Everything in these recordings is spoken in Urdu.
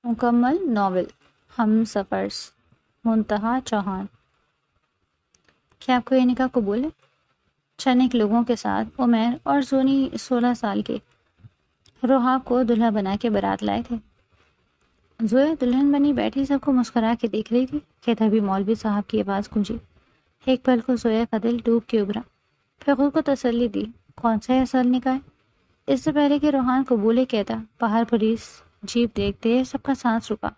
مکمل ناول ہم سفرز منتہا چوہان۔ کیا آپ کو یہ نکاح قبول ہے؟ چند ایک لوگوں کے ساتھ عمیر اور زونی 16 سال کے روحاب کو دلہا بنا کے بارات لائے تھے۔ زویا دلہن بنی بیٹھی سب کو مسکرا کے دیکھ رہی تھی کہ تبھی مولوی صاحب کی آواز گونجی۔ ایک پل کو زویا کا دل ڈوب کے ابھرا، پھر خود کو تسلی دی کون سا اصل نکاح ہے؟ اس سے پہلے کہ روحان قبول کہتا، باہر پولیس جیپ دیکھتے سب کا سانس رکا۔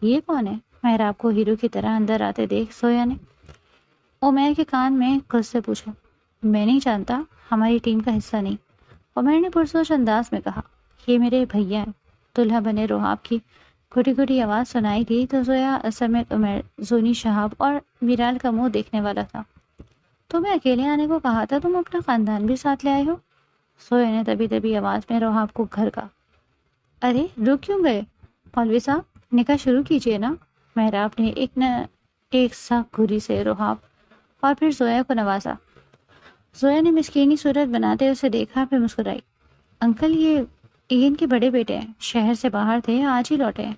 یہ کون ہے؟ محراب کو ہیرو کی طرح اندر آتے دیکھ زویا نے عمیر کے کان میں خود سے پوچھا، میں نہیں جانتا، ہماری ٹیم کا حصہ نہیں۔ عمیر نے پرسوچ انداز میں کہا، یہ میرے بھیا ہیں۔ دلہا بنے روحاب کی گھٹی گھٹی آواز سنائی دی تو زویا سمیت عمیر، زونی شہاب اور میرال کا منہ دیکھنے والا تھا۔ تمہیں اکیلے آنے کو کہا تھا، تم اپنا خاندان بھی ساتھ لے آئے ہو؟ زویا نے تبھی آواز میں روحاب کو گھر کا۔ ارے رک کیوں گئے؟ مولوی صاحب نکاح شروع کیجیے نا۔ محراب نے ایک سخت گھوری سے روحاب اور پھر زویا کو نوازا۔ زویا نے مسکینی صورت بناتے اسے دیکھا، پھر مسکرائی۔ انکل یہ ان کے بڑے بیٹے ہیں، شہر سے باہر تھے، آج ہی لوٹے ہیں۔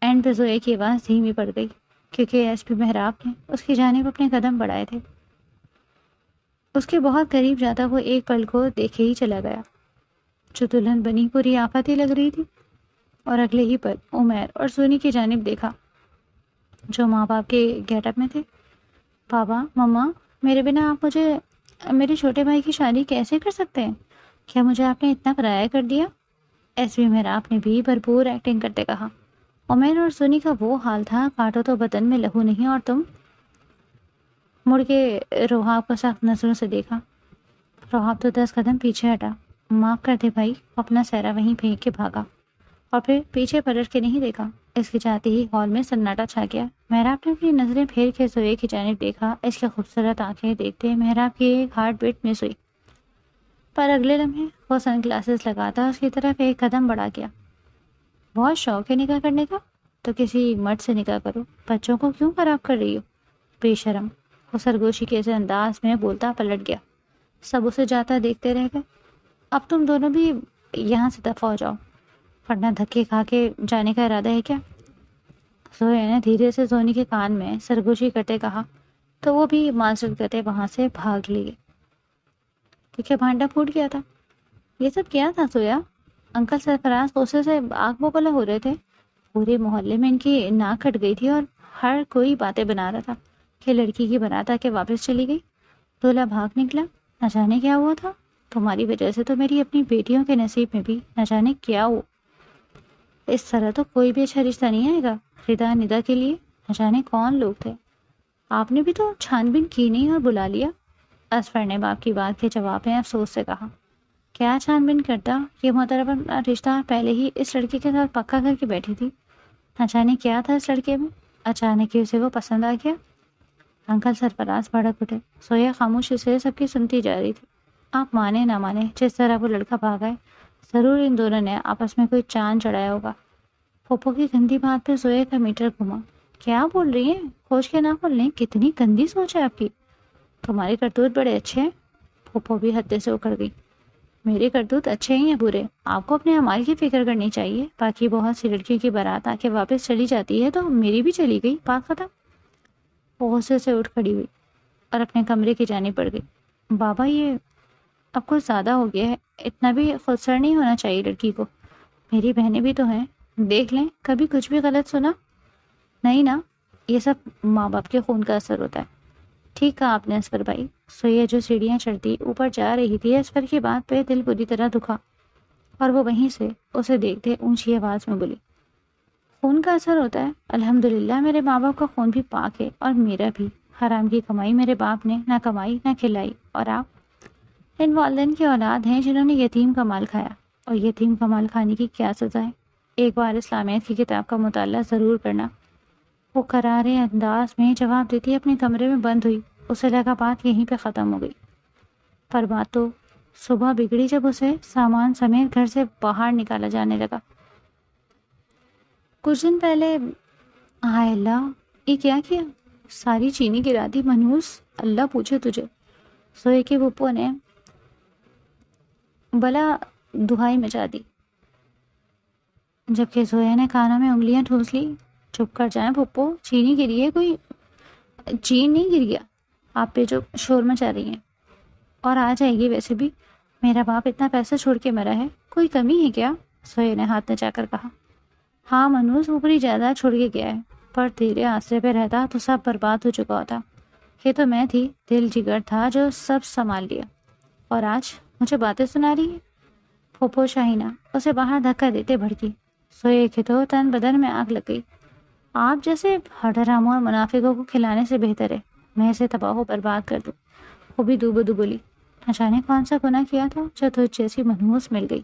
اینڈ پہ زویا کی آواز دھیمی پڑ گئی کیونکہ ایس پی محراب نے اس کی جانب اپنے قدم بڑھائے تھے۔ اس کے بہت قریب جاتا وہ ایک پل کو دیکھے ہی چلا گیا جو دلہن بنی پوری آفت ہی لگ رہی تھی، اور اگلے ہی پل عمیر اور سونی کی جانب دیکھا جو ماں باپ کے گیٹ اپ میں تھے۔ بابا، مما، میرے بنا آپ مجھے میرے چھوٹے بھائی کی شادی کیسے کر سکتے ہیں؟ کیا مجھے آپ نے اتنا پرایا کر دیا؟ ایس پی محراب نے بھی بھرپور ایکٹنگ کرتے کہا۔ عمیر اور سونی کا وہ حال تھا، کاٹو تو بدن میں لہو نہیں، اور تم؟ مڑ کے روحاب کو سخت نظروں سے دیکھا۔ روحاب تو 10 قدم پیچھے ہٹا۔ معاف کر دے بھائی، اپنا سہرا وہیں پھینک کے بھاگا اور پھر پیچھے پلٹ کے نہیں دیکھا۔ اس کے جاتے ہی ہال میں سناٹا چھا گیا۔ محراب نے اپنی نظریں پھیر کے زویا کی جانب دیکھا۔ اس کے خوبصورت آنکھیں دیکھتے محراب کی ایک ہارٹ بیٹ مس ہوئی، پر اگلے لمحے وہ سن گلاسز لگاتا اس کی طرف ایک قدم بڑھا گیا۔ بہت شوق ہے نکاح کرنے کا؟ تو کسی مرد سے نکاح کرو، بچوں کو کیوں خراب کر رہی ہو؟ بے شرم! وہ سرگوشی کے سے انداز میں بولتا پلٹ گیا۔ سب اسے جاتا دیکھتے رہ گئے۔ اب تم دونوں بھی یہاں سے دفع ہو جاؤ، ورنہ دھکے کھا کے جانے کا ارادہ ہے کیا؟ زویا نے دھیرے سے زونی کے کان میں سرگوشی کرتے کہا تو وہ بھی معذرت کرتے وہاں سے بھاگ لیے کیونکہ بھانڈا پھوٹ گیا تھا۔ یہ سب کیا تھا زویا؟ انکل سرفراز غصے سے آگ ببولا ہو رہے تھے۔ پورے محلے میں ان کی ناک کٹ گئی تھی اور ہر کوئی باتیں بنا رہا تھا کہ لڑکی کی بارات آ کے واپس چلی گئی، دولہا بھاگ نکلا۔ نہ جانے کیا ہوا تھا؟ تمہاری وجہ سے تو میری اپنی بیٹیوں کے نصیب میں بھی نہ جانے کیا ہو۔ اس طرح تو کوئی بھی اچھا رشتہ نہیں آئے گا ردا ندا کے لیے۔ نہ جانے کون لوگ تھے، آپ نے بھی تو چھان بین کی نہیں اور بلا لیا۔ اصفر نے باپ کی بات کے جواب میں افسوس سے کہا، کیا چھان بین کرتا؟ یہ محترم اپنا رشتہ پہلے ہی اس لڑکے کے ساتھ پکا کر کے بیٹھی تھی۔ نہ جانے کیا تھا اس لڑکے میں، اچانک ہی اسے وہ پسند آ گیا۔ انکل سرفراز بھڑک اٹھے۔ زویا خاموشی سے سب کی سنتی جا رہی تھی۔ آپ مانے نہ مانے، جس طرح وہ لڑکا بھاگا ہے، ضرور ان دونوں نے آپس میں کوئی چاند چڑھایا ہوگا۔ پھوپھو کی گندی بات پہ زویا کا میٹر گھما۔ کیا بول رہی ہیں؟ کھوج کے نہ کھولنے، کتنی گندی سوچ ہے آپ کی۔ تمہارے کرتوت بڑے اچھے ہیں۔ پھوپھو بھی حد سے اکڑ گئی۔ میرے کرتوت اچھے ہی ہیں برے، آپ کو اپنے اعمال کی فکر کرنی چاہیے۔ باقی بہت سی لڑکیوں کی بارات آ کے واپس چلی جاتی ہے تو میری بھی چلی گئی، بات ختم۔ وہ غصے سے اٹھ کھڑی ہوئی اور اپنے کمرے کی جانب بڑھ گئی۔ بابا، یہ اب کچھ زیادہ ہو گیا ہے، اتنا بھی خودسر نہیں ہونا چاہیے لڑکی کو۔ میری بہنیں بھی تو ہیں، دیکھ لیں کبھی کچھ بھی غلط سنا۔ نہیں نا، یہ سب ماں باپ کے خون کا اثر ہوتا ہے۔ ٹھیک کہا آپ نے اصفر بھائی۔ زویا جو سیڑھیاں چڑھتی اوپر جا رہی تھی، اصفر کی بات پہ دل بری طرح دکھا اور وہ وہیں سے اسے دیکھتے اونچی آواز میں بولی، خون کا اثر ہوتا ہے؟ الحمدللہ میرے ماں باپ کا خون بھی پاک ہے، اور میرا بھی۔ حرام کی کمائی میرے باپ نے نہ کمائی نہ کھلائی، اور آپ ان والدین کی اولاد ہیں جنہوں نے یتیم کا مال کھایا، اور یتیم کا مال کھانے کی کیا سزا ہے؟ ایک بار اسلامیت کی کتاب کا مطالعہ ضرور کرنا۔ وہ کرارے انداز میں جواب دیتی اپنے کمرے میں بند ہوئی۔ اسے لگا بات یہیں پہ ختم ہو گئی، پر بات تو صبح بگڑی جب اسے سامان سمیت گھر سے باہر نکالا جانے لگا۔ کچھ دن پہلے، ہائے اللہ، یہ کیا کیا؟ ساری چینی گرا دی منحوس، اللہ پوچھے تجھے۔ زویا کی پھپھو نے بلا دہائی مچا دی۔ جبکہ زویا نے کانوں میں انگلیاں ٹھوس لی. چپ کر جائیں پھپھو، چینی گری ہے کوئی؟ چین نہیں گر گیا، آپ پہ جو شور مچا رہی ہیں. اور آ جائے گی ویسے بھی، میرا باپ اتنا پیسہ چھوڑ کے مرا ہے، کوئی کمی ہے کیا؟ سویا نے ہاتھ نچا کر کہا. ہاں منوز، اوپری جائیداد چھوڑ کے گیا ہے، پر تیرے آسرے پہ رہتا تو سب برباد ہو چکا ہوتا. یہ تو میں تھی، دل جگر تھا جو سب سنبھال لیا، اور آج مجھے باتیں سنا رہی ہے. پھوپھو شاہینہ اسے باہر دھکا دیتے بھڑکی. سوئے کے تو تن بدن میں آگ لگ گئی. آپ جیسے ہڈراموں اور منافقوں کو کھلانے سے بہتر ہے میں اسے تباہ و برباد کر دوں. وہ بھی دو بدو بولی. نہ جانے کون سا گناہ کیا تھا جو تجھ جیسی منحوس مل گئی.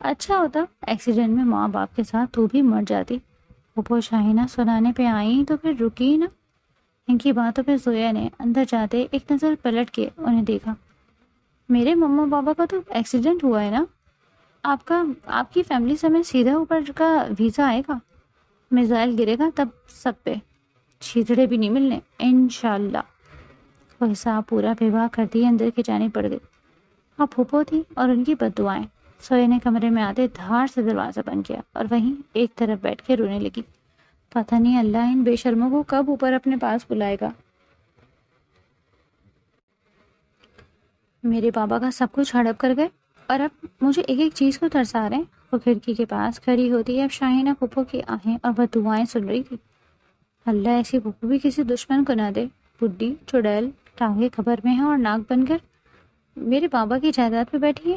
اچھا ہوتا ایکسیڈنٹ میں ماں باپ کے ساتھ تو بھی مر جاتی. پھوپھو شاہینہ سنانے پہ آئی تو پھر رکی نہ. ان کی باتوں پہ زویا نے اندر جاتے ایک نظر پلٹ کے انہیں دیکھا. میرے مما بابا کا تو ایکسیڈنٹ ہوا ہے نا؟ آپ کی فیملی سمیت سیدھا اوپر کا ویزا آئے گا، میزائل گرے گا تب سب پہ، چھیتڑے بھی نہیں ملنے انشاءاللہ. وہ حساب پورا بے کرتی اندر کی جانب پڑ گئی. اب پھوپھو تھی اور ان کی بد دعائیں. سوئے نے کمرے میں آتے دھاڑ سے دروازہ بند کیا اور وہیں ایک طرف بیٹھ کے رونے لگی. پتہ نہیں اللہ ان بے شرموں کو کب اوپر اپنے پاس بلائے گا. میرے بابا کا سب کچھ ہڑپ کر گئے اور اب مجھے ایک ایک چیز کو ترسا رہے ہیں. وہ کھڑکی کے پاس کھڑی ہوتی اب شاہینہ پھوپھو کی آہیں اور بد دعائیں سن رہی تھی. اللہ ایسی پھوپھو بھی کسی دشمن کو نہ دے. بڈھی چڑیل ٹانگیں خبر میں ہے اور ناک بن کر میرے بابا کی جائیداد پہ بیٹھی ہے،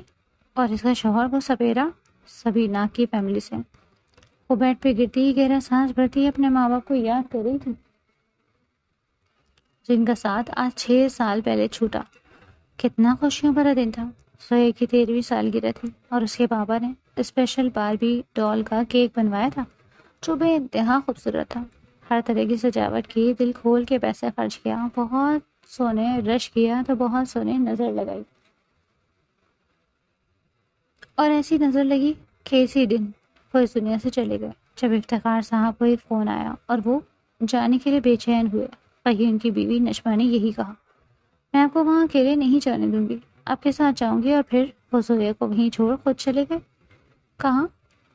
اور اس کا شوہر وہ سپیرا سبھی ناک کی فیملی سے. وہ بیڈ پہ گرتی ہی گہرا سانس بھرتی اپنے ماں باپ کو یاد کر رہی تھی جن کا ساتھ آج 6 سال پہلے چھوٹا. کتنا خوشیوں بھرا دن تھا. سوئے کی 13ویں سالگرہ تھی اور اس کے بابا نے اسپیشل باربی ڈال کا کیک بنوایا تھا جو بے انتہا خوبصورت تھا. ہر طرح کی سجاوٹ کی، دل کھول کے پیسے خرچ کیا، بہت سونے رش کیا تو بہت سونے نظر لگائی. اور ایسی نظر لگی کہ اسی دن وہ اس دنیا سے چلے گئے جب افتخار صاحب کو ایک فون آیا اور وہ جانے کے لیے بے چین ہوئے. وہیں ان کی بیوی نشما نے یہی کہا، میں آپ کو وہاں اکیلے نہیں جانے دوں گی، آپ کے ساتھ جاؤں گی. اور پھر وہ سویا کو وہیں چھوڑ خود چلے گئے. کہاں؟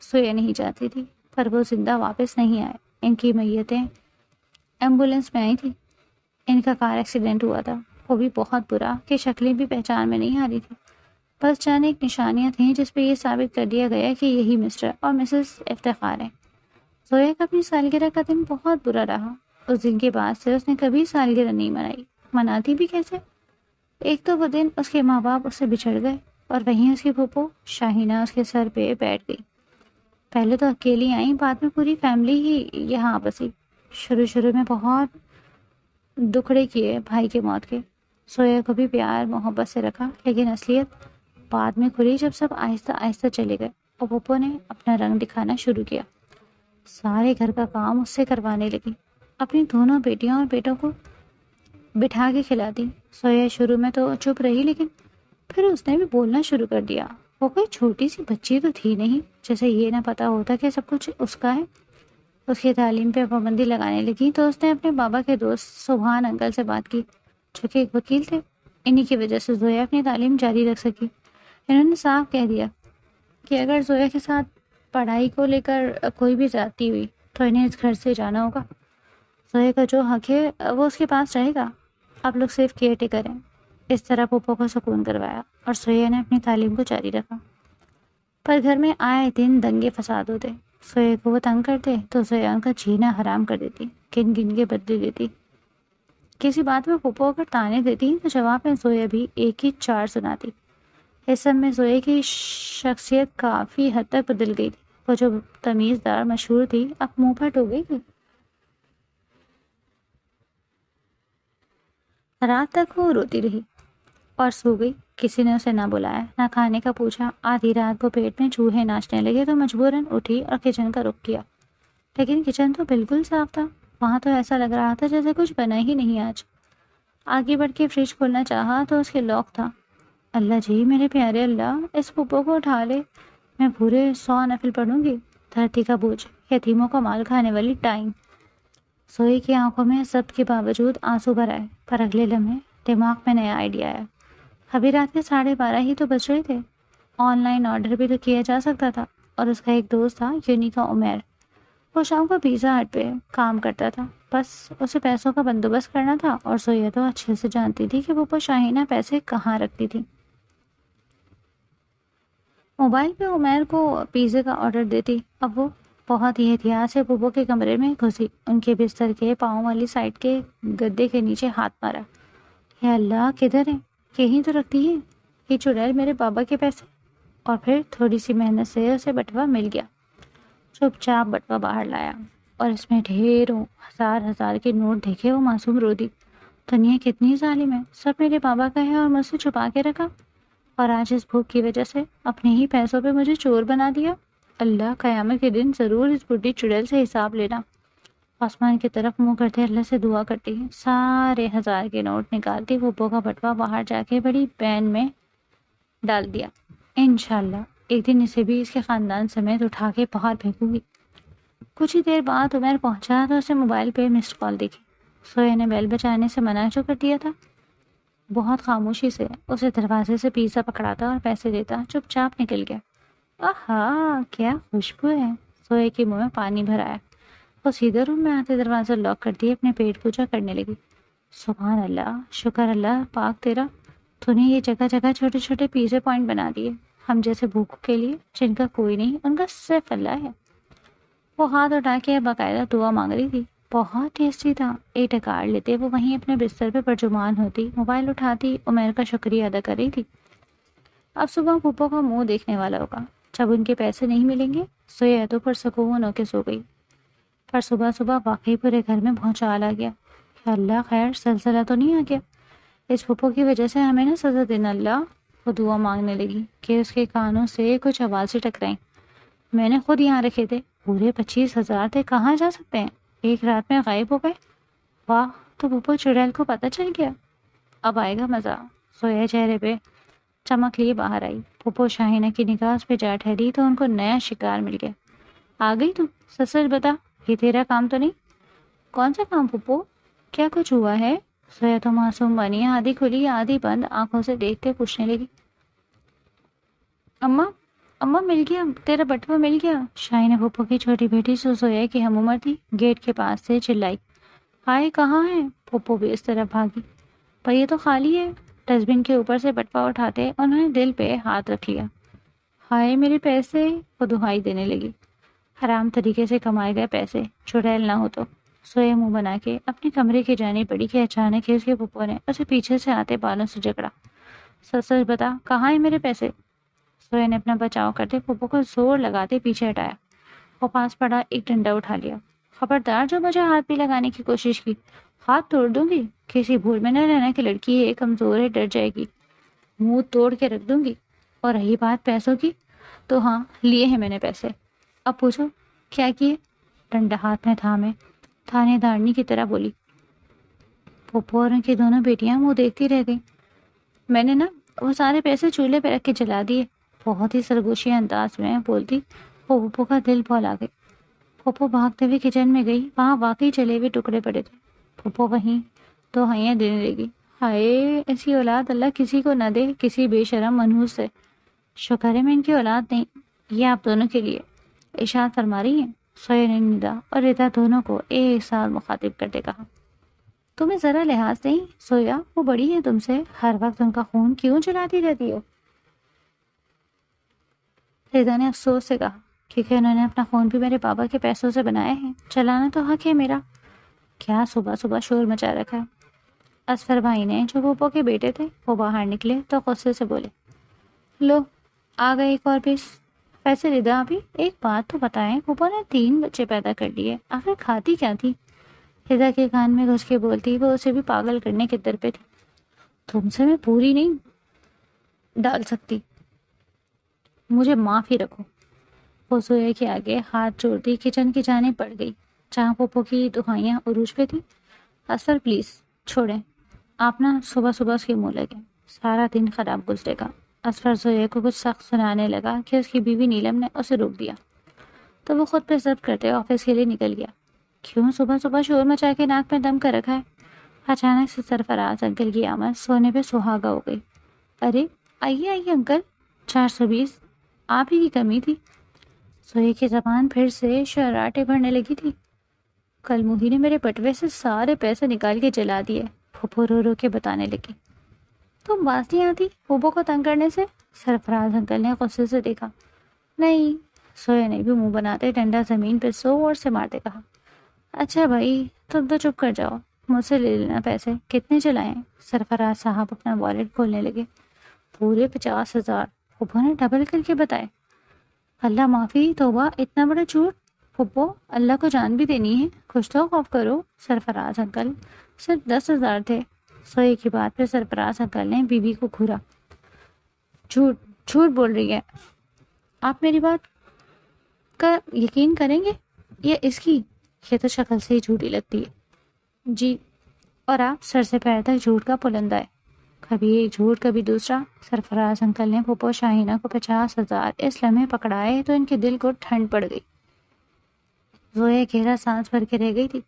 سویا نہیں جاتی تھی پر وہ زندہ واپس نہیں آئے. ان کی میتیں ایمبولینس میں آئی تھی. ان کا کار ایکسیڈنٹ ہوا تھا، وہ بھی بہت برا کہ شکلیں بھی پہچان میں نہیں آ رہی تھی. بس چند ایک نشانیاں تھیں جس پہ یہ ثابت کر دیا گیا کہ یہی مسٹر اور مسز افتخار ہیں. زویا کا اپنی سالگرہ کا دن بہت برا رہا. اس دن کے بعد سے اس نے کبھی سالگرہ نہیں منائی. مناتی بھی کیسے؟ ایک تو وہ دن اس کے ماں باپ اس سے بچھڑ گئے اور وہیں اس کی پھوپھو شاہینہ اس کے سر پہ بیٹھ گئی. پہلے تو اکیلی آئیں، بعد میں پوری فیملی ہی یہاں بسی. شروع میں بہت دکھڑے کیے بھائی کے موت کے. سویا کو بھی پیار محبت سے رکھا، لیکن اصلیت بعد میں کھلی جب سب آہستہ آہستہ چلے گئے اور پھوپھو نے اپنا رنگ دکھانا شروع کیا. سارے گھر کا کام اس سے کروانے لگی. اپنی دونوں بیٹیوں اور بیٹوں کو بٹھا کے کھلاتی. سویا شروع میں تو چپ رہی لیکن پھر اس نے بھی بولنا شروع کر دیا. وہ کوئی چھوٹی سی بچی تو تھی نہیں جیسے یہ نہ پتا ہوتا کہ سب کچھ اس کا ہے. اس کی تعلیم پہ پابندی لگانے لگی تو اس نے اپنے بابا کے دوست سبحان انکل سے بات کی جو کہ ایک وکیل تھے. انہی کی وجہ سے زویا اپنی تعلیم جاری رکھ سکی. انہوں نے صاف کہہ دیا کہ اگر زویا کے ساتھ پڑھائی کو لے کر کوئی بھی زیادتی ہوئی تو انہیں اس گھر سے جانا ہوگا. زویا کا جو حق ہے وہ اس کے پاس رہے گا. آپ لوگ صرف کیئر ٹیکر ہیں. اس طرح پھوپھو کو سکون کروایا اور سویا نے اپنی تعلیم کو جاری رکھا. پر گھر میں آئے دن دنگے فساد ہوتے. سویا کو وہ تنگ کرتے تو سویا ان کا جینا حرام کر دیتی، گن گن کے بدلے دیتی. کسی بات میں پھوپھو اگر تانے دیتی تو جواب میں سویا بھی ایک ہی 4 سناتی. اس سب میں سویا کی شخصیت کافی حد تک بدل گئی تھی. وہ جو تمیزدار مشہور تھی اب منہ پھٹ ہو گئی تھی. رات تک وہ روتی رہی اور سو گئی. کسی نے اسے نہ بلایا نہ کھانے کا پوچھا. آدھی رات کو پیٹ میں چوہے ناچنے لگے تو مجبوراً اٹھی اور کچن کا رخ کیا. لیکن کچن تو بالکل صاف تھا. وہاں تو ایسا لگ رہا تھا جیسے کچھ بنا ہی نہیں آج. آگے بڑھ کے فریج کھولنا چاہا تو اس کے لاک تھا. اللہ جی میرے پیارے اللہ، اس پھوپھو کو اٹھا لے، میں پورے 100 نفل پڑھوں گی. دھرتی کا بوجھ، یتیموں کا مال کھانے والی ٹائم. سوئی کی آنکھوں میں ضبط کے باوجود آنسو بھر آئے پر اگلے لمحے دماغ میں نیا آئیڈیا آیا. ابھی رات کے 12:30 ہی تو بج رہے تھے. آن لائن آرڈر بھی تو کیا جا سکتا تھا. اور اس کا ایک دوست تھا یونی کا عمیر. وہ شام کو پیزا ہٹ پہ کام کرتا تھا. بس اسے پیسوں کا بندوبست کرنا تھا اور سویا تو اچھے سے جانتی تھی کہ وہ شاہینہ پیسے کہاں رکھتی تھی. موبائل پہ عمیر کو پیزے کا آرڈر دیتی. اب وہ بہت ہی احتیاط سے پھوپھو کے کمرے میں گھسی. ان کے بستر کے پاؤں والی سائڈ کے گدے کے نیچے ہاتھ مارا. یا اللہ کدھر ہے؟ یہیں تو رکھتی ہے یہ چڑیل میرے بابا کے پیسے. اور پھر تھوڑی سی محنت سے اسے بٹوا مل گیا. چپ چاپ بٹوا باہر لایا اور اس میں ڈھیروں ہزار کے نوٹ دیکھے. وہ معصوم رو دی. دنیا کتنی ظالم ہے، سب میرے بابا کا ہے اور مجھ سے چھپا کے رکھا، اور آج اس بھوک کی وجہ سے اپنے ہی پیسوں پہ مجھے چور بنا دیا. اللہ قیامت کے دن ضرور اس بڈھی چڑیل سے حساب لینا. آسمان کی طرف منہ کرتے اللہ سے دعا کرتی. سارے 1000 کے نوٹ نکالتی. پھوپھو کا بٹوا باہر جا کے بڑی بین میں ڈال دیا. انشاءاللہ ایک دن اسے بھی اس کے خاندان سمیت اٹھا کے باہر پھینکوں گی. کچھ ہی دیر بعد عمیر پہنچا تو اسے موبائل پہ مسڈ کال دیکھی. سویا نے بیل بجانے سے منع جو کر دیا تھا. بہت خاموشی سے اسے دروازے سے پیزا پکڑاتا اور پیسے دیتا. چپ چاپ نکل گیا. آہا کیا خوشبو ہے. سویا کے منہ میں پانی بھر آیا. وہ سیدھے روم میں آتے دروازہ لاک کر دیے اپنے پیٹ پوجا کرنے لگی. سبحان اللہ، شکر اللہ پاک تیرا، تو نے یہ جگہ جگہ چھوٹے چھوٹے پیزے پوائنٹ بنا دیے ہم جیسے بھوکوں کے لیے جن کا کوئی نہیں، ان کا صرف اللہ ہے. وہ ہاتھ اٹھا کے باقاعدہ دعا مانگ رہی تھی. بہت ٹیسٹی تھا. ایک ٹکار لیتے وہ وہیں اپنے بستر پہ پرجمان ہوتی، موبائل اٹھاتی، عمیر کا شکریہ ادا کر رہی تھی. اب صبح پھوپھو کا منہ دیکھنے والا ہوگا جب ان کے پیسے نہیں ملیں گے. سویا تو پرسکون ہو کے سو گئی. پر صبح صبح واقعی پورے گھر میں بھونچال آ گیا. یا اللہ خیر سلسلہ تو نہیں آ گیا؟ اس پھوپھو کی وجہ سے ہمیں نہ سزا دینا اللہ. وہ دعا مانگنے لگی کہ اس کے کانوں سے کچھ آوازیں ٹکرائیں. میں نے خود یہاں رکھے تھے، پورے 25,000 تھے، کہاں جا سکتے ہیں؟ ایک رات میں غائب ہو گئے. واہ، تو پھوپھو چڑیل کو پتہ چل گیا. اب آئے گا مزہ. سویا چہرے پہ چمک لیے باہر آئی. پھوپھو شاہینہ کی نگاہ پہ جا ٹھہری تو ان کو نیا شکار مل گیا. آ گئی تو سچ سچ بتا، یہ تیرا کام تو نہیں؟ کون سا کام پھوپھو؟ کیا کچھ ہوا ہے؟ سویا تو معصوم بنی آدھی کھلی آدھی بند آنکھوں سے دیکھ کے پوچھنے لگی. اماں مل گیا، تیرا بٹوا مل گیا. شاہینہ پھوپھو کی چھوٹی بیٹی سویا کی ہم عمر تھی، گیٹ کے پاس سے چلائی. ہائے کہاں ہے؟ پھوپھو بھی اس طرف بھاگی. پر یہ تو خالی ہے. ڈسٹ بن کے اوپر سے بٹوا اٹھاتے انہوں نے دل پہ ہاتھ رکھ لیا. ہائے میرے پیسے، وہ دہائی دینے لگی. حرام طریقے سے کمائے گئے پیسے، چڑیل نہ ہو تو. سویا منہ بنا کے اپنے کمرے کی جانب پڑی کہ اچانک ہی اس کے پھوپھو نے اسے پیچھے سے آتے بالوں سے جکڑا. سچ سچ بتا کہاں ہے میرے پیسے؟ سویا نے اپنا بچاؤ کرتے پھوپھو کو زور لگاتے پیچھے ہٹایا. وہ پاس پڑا ایک ڈنڈا اٹھا لیا. خبردار جو مجھے ہاتھ بھی لگانے کی کوشش کی، ہاتھ توڑ دوں گی. کسی بھول میں نہ رہنا کہ لڑکی ہے، کمزور ہے، ڈر جائے گی. منہ توڑ کے رکھ دوں گی. اور رہی بات پیسوں کی، تو ہاں لیے ہیں میں نے پیسے. اب پوچھو کیا کیے؟ ڈنڈا ہاتھ میں تھامے تھانے دارنی کی طرح بولی. پھوپھو اور ان کی دونوں بیٹیاں منہ دیکھتی رہ گئی. میں نے نا وہ سارے پیسے چولہے پہ رکھ کے جلا دیے. بہت ہی سرگوشی انداز میں بولتی. پھوپھو کا دل بھولا گئی. پھوپھو بھاگتے ہوئے کچن میں گئی. وہاں واقعی جلے ہوئے ٹکڑے پڑے تھے. پھوپھو وہیں تو ہائیاں دینے لگی. ہائے ایسی اولاد اللہ کسی کو نہ دے، کسی بے شرم منحوس سے. شکر ہے میں ان کی اولاد نہیں. یہ آپ دونوں کے لیے. ارشاد فرما رہی ہیں؟ سویا نے ندا اور ردا دونوں کو ایک ساتھ مخاطب کرتے کہا. تمہیں ذرا لحاظ نہیں سویا، وہ بڑی ہے تم سے، ہر وقت ان کا خون کیوں جلاتی رہتی ہو؟ ردا نے افسوس سے کہا کیونکہ انہوں نے اپنا خون بھی میرے بابا کے پیسوں سے بنایا ہے، چلانا تو حق ہے میرا. کیا صبح صبح شور مچا رکھا ہے؟ اصفر بھائی نے جو پھوپھو کے بیٹے تھے وہ باہر نکلے تو غصے سے بولے. لو آ گئے ایک اور پیس. ویسے ردا ابھی ایک بات تو بتائیں، پھوپھو نے 3 بچے پیدا کر لیے، آخر کھاتی کیا تھی؟ ردا کے کان میں گھس کے بولتی. وہ اسے بھی پاگل کرنے کے در پہ تھی. تم سے میں پوری نہیں ڈال سکتی، مجھے معاف ہی رکھو. وہ سویا کے آگے ہاتھ جوڑتی کچن کی جانب بڑھ گئی جہاں پھوپھو کی دہائیاں عروج پہ تھی. اصفر پلیز چھوڑیں، آپ نا صبح صبح اس کے منہ لگے، سارا دن خراب گزرے گا. اصفر سویا کو کچھ سخت سنانے لگا کہ اس کی بیوی نیلم نے اسے روک دیا تو وہ خود پہ ضبط کرتے آفس کے لیے نکل گیا. کیوں صبح صبح شور مچا کے ناک میں دم کر رکھا ہے؟ اچانک سے سرفراز انکل کی آمد سونے پہ سہاگا ہو گئی. ارے آئیے آئیے انکل، 420 آپ ہی کی کمی تھی. سوئی کی زبان پھر سے شراٹے بھرنے لگی تھی۔ کل موہی نے میرے بٹوے سے سارے پیسے نکال کے جلا دیے، پھپھو رو رو کے بتانے لگی۔ تم باز نہیں آتی پھپھو کو تنگ کرنے سے؟ سرفراز انکل نے غصے سے دیکھا۔ نہیں، سویا نے بھی منہ بناتے ڈنڈا زمین پہ زور سے مارتے کہا۔ اچھا بھائی تم تو چپ کر جاؤ، مجھ سے لے لینا پیسے، کتنے چلائیں؟ سرفراز صاحب اپنا والیٹ کھولنے لگے۔ پورے 50,000 پھپھو نے ڈبل کر کے بتائے۔ اللہ معافی، توبہ، اتنا بڑا جھوٹ! پھپھو اللہ کو جان بھی دینی ہے، کچھ تو خوف کرو۔ سرفراز انکل صرف 10,000 تھے۔ سوئے کی بات پہ سرفراز انکل نے بیوی کو گھورا۔ جھوٹ جھوٹ بول رہی ہے، آپ میری بات کا یقین کریں گے یا اس کی؟ یہ تو شکل سے ہی جھوٹی لگتی ہے۔ جی، اور آپ سر سے پیر تک جھوٹ کا پلندہ ہے، کبھی ایک جھوٹ کبھی دوسرا۔ سرفراز انکل نے پھپھو شاہینہ کو 50,000 اس لمحے پکڑائے تو ان کے دل کو ٹھنڈ پڑ گئی۔ زویا گہرا سانس بھر کے رہ گئی تھی۔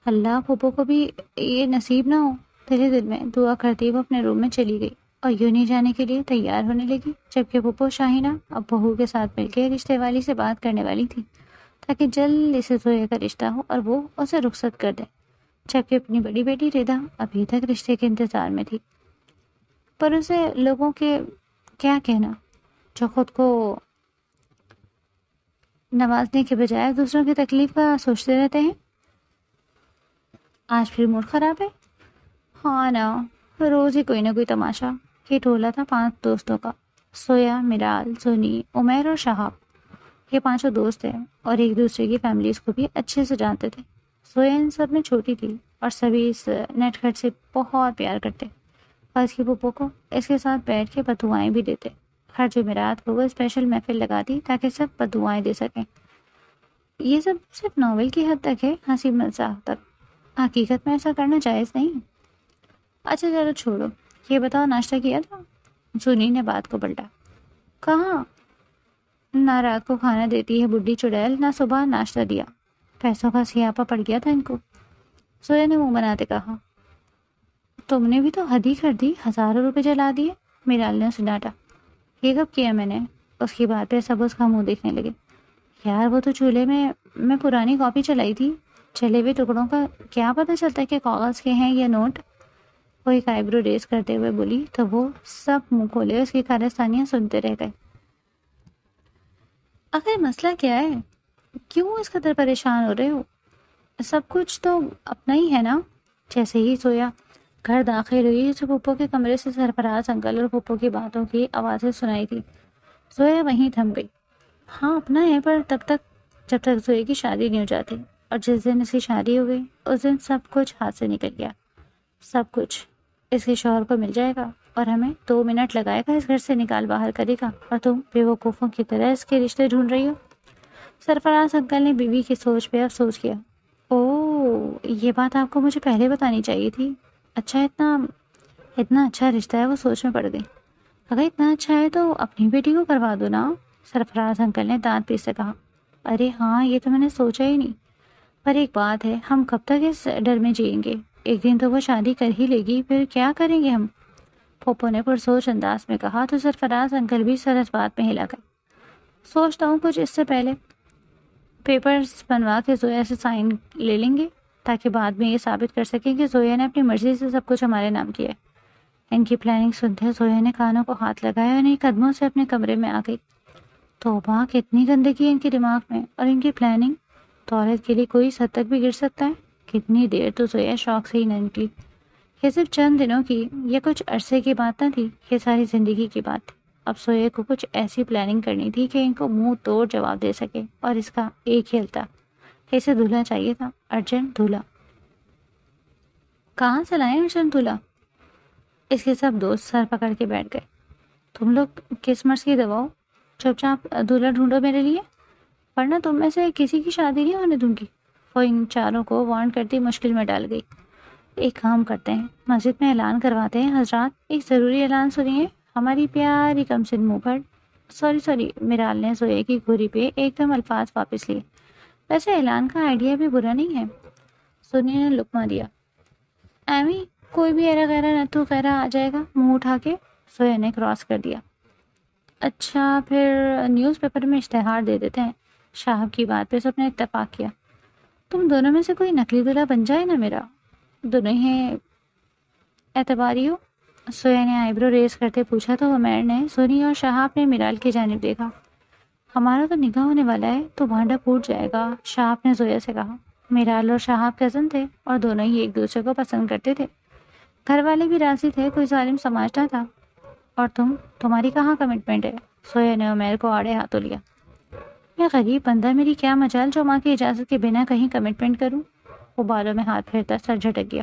اللہ پھپھو کو بھی یہ نصیب نہ ہو۔ دل دل میں دعا کرتی وہ اپنے روم میں چلی گئی اور یونی جانے کے لیے تیار ہونے لگی، جبکہ پھپھو شاہینہ اب بہو کے ساتھ مل کے رشتے والی سے بات کرنے والی تھی تاکہ جلدی سے زویا کا رشتہ ہو اور وہ اسے رخصت کر دے، جبکہ اپنی بڑی بیٹی ردا ابھی تک رشتے کے انتظار میں تھی۔ پر اسے لوگوں کے کیا کہنا جو خود کو نوازنے کے بجائے دوسروں کی تکلیف کا سوچتے رہتے ہیں۔ آج پھر موڈ خراب ہے؟ ہاں نا، روز ہی کوئی نہ کوئی تماشا۔ یہ ٹولہ تھا 5 دوستوں کا، سویا، میرال، سونی، عمیر اور شہاب۔ یہ 5 دوست ہیں اور ایک دوسرے کی فیملیز کو بھی اچھے سے جانتے تھے۔ سویا ان سب میں چھوٹی تھی اور سبھی اس نیٹ کھٹ سے بہت پیار کرتے، اور اس کی پھپھو کو اس کے ساتھ بیٹھ کے بددعائیں بھی دیتے۔ ہر جمعرات کو وہ اسپیشل محفل لگاتی تاکہ سب بددعائیں دے سکیں۔ یہ سب صرف ناول کی حد تک ہے، ہنسی مزاح تک، حقیقت میں ایسا کرنا جائز نہیں۔ اچھا چلو چھوڑو، یہ بتاؤ ناشتہ کیا تھا؟ سونی نے بات کو پلٹا۔ کہاں؟ نہ رات کو کھانا دیتی ہے بڈھی چڑیل، نہ صبح ناشتہ دیا، پیسوں کا سیاپا پڑ گیا تھا ان کو۔ سویا نے منہ بناتے کہا۔ تم نے بھی تو حد ہی کر دی، ہزاروں روپے جلا دیے۔ میرال نے اسے ڈانٹا۔ یہ کب کیا میں نے؟ اس کی بات پہ سب اس کا منہ دیکھنے لگے۔ یار وہ تو چولہے میں پرانی کاپی چلائی تھی، چلے ہوئے ٹکڑوں کا کیا پتہ چلتا ہے کہ کاغذ کے ہیں یا نوٹ؟ وہ ایک آئیبرو ریز کرتے ہوئے بولی تو وہ سب منہ کھولے اس کی کارستانیاں سنتے رہ گئے۔ آخر مسئلہ کیا ہے؟ کیوں اس قدر پریشان ہو رہے ہو؟ سب کچھ تو اپنا ہی ہے نا؟ جیسے ہی سویا گھر داخل ہوئی تو پھپھو کے کمرے سے سرفراز انکل اور پھپھو کی باتوں کی آوازیں سنائی تھی۔ سویا وہیں تھم گئی۔ ہاں اپنا ہے، پر تب تک جب تک زویا کی شادی نہیں ہو جاتی، اور جس دن اس کی شادی ہو گئی اس دن سب کچھ ہاتھ سے نکل گیا۔ سب کچھ اس کے شوہر کو مل جائے گا اور ہمیں 2 منٹ لگائے گا اس گھر سے نکال باہر کرے گا، اور تم بے وقوفوں کی طرح اس کے رشتے ڈھونڈ رہی ہو۔ سرفراز انکل نے بیوی کی سوچ پہ افسوس کیا۔ اوہ، یہ بات آپ کو مجھے پہلے بتانی چاہیے تھی۔ اچھا، اتنا اچھا رشتہ ہے، وہ سوچ میں پڑ گئی۔ اگر اتنا اچھا ہے تو اپنی بیٹی کو کروا دو نا، سرفراز انکل نے دانت پیس سے کہا۔ ارے ہاں، یہ تو میں نے سوچا ہی نہیں، پر ایک بات ہے، ہم کب تک اس ڈر میں جئیں گے؟ ایک دن تو وہ شادی کر ہی لے گی، پھر کیا کریں گے ہم؟ پھپھو نے پرسوچ انداز میں کہا تو سرفراز انکل بھی سر اس بات میں ہلا گئے۔ سوچتا ہوں کچھ اس سے پہلے پیپرز بنوا کے زویا سے سائن لے لیں گے تاکہ بعد میں یہ ثابت کر سکیں کہ زویا نے اپنی مرضی سے سب کچھ ہمارے نام کیا ہے۔ ان کی پلاننگ سنتے زویا نے کانوں کو ہاتھ لگایا اور انہیں قدموں سے اپنے کمرے میں آ گئی۔ توبہ، کتنی گندگی ہے ان کے دماغ میں، اور ان کی پلاننگ دولت کے لیے کوئی حد تک بھی گر سکتا ہے۔ کتنی دیر تو زویا شوق سے ہی نہ نکلی۔ یہ صرف چند دنوں کی یا کچھ عرصے کی بات نہ تھی، یہ ساری زندگی کی بات تھی۔ اب سویا کو کچھ ایسی پلاننگ کرنی تھی کہ ان کو منہ توڑ جواب دے سکے، اور اس کا ایک ہی حل تھا، اسے دولہا چاہیے تھا، ارجنٹ دولہا۔ کہاں سے لائیں ارجنٹ دولہا؟ اس کے سب دوست سر پکڑ کے بیٹھ گئے۔ تم لوگ کس مرض کی دوا ہو؟ چپ چاپ دولہا ڈھونڈو میرے لیے، ورنہ تم میں سے کسی کی شادی نہیں ہونے دوں گی۔ وہ ان چاروں کو وارن کرتی مشکل میں ڈال گئی۔ ایک کام کرتے ہیں، مسجد میں اعلان کرواتے ہیں، حضرات ایک ضروری اعلان سنیے، ہماری پیاری کم سن منہ پھٹ۔ سوری، میرال نے زویا کی گھوری پہ ایک دم الفاظ واپس لیے۔ ویسے اعلان کا آئیڈیا بھی برا نہیں ہے۔ سونی نے لقمہ دیا۔ ایویں کوئی بھی ایرا غیرہ نتو خیرہ آ جائے گا منہ اٹھا کے، سویا نے کراس کر دیا۔ اچھا پھر نیوز پیپر میں اشتہار دے دیتے ہیں۔ شاہب کی بات پہ سب نے اتفاق کیا۔ تم دونوں میں سے کوئی نقلی دلہا بن جائے نا میرا، دونوں ہی اعتباری ہو۔ سویا نے آئی برو ریز کرتے پوچھا تو عمیر نے سونی اور شہاب نے میرال کی جانب دیکھا۔ ہمارا تو نکاح ہونے والا ہے تو بھانڈا پھوٹ جائے گا، شہاب نے زویا سے کہا۔ میرال اور شہاب کزن تھے اور دونوں ہی ایک دوسرے کو پسند کرتے تھے۔ گھر والے بھی راضی تھے، کوئی ظالم سماج نہ تھا۔ اور تمہاری کہاں کمٹمنٹ ہے؟ سویا نے عمیر کو آڑے ہاتھوں لیا۔ میں غریب بندہ، میری کیا مجال جو ماں کی اجازت کے بنا کہیں کمٹمنٹ کروں؟ وہ بالوں میں ہاتھ پھیرتا سر جھٹک گیا۔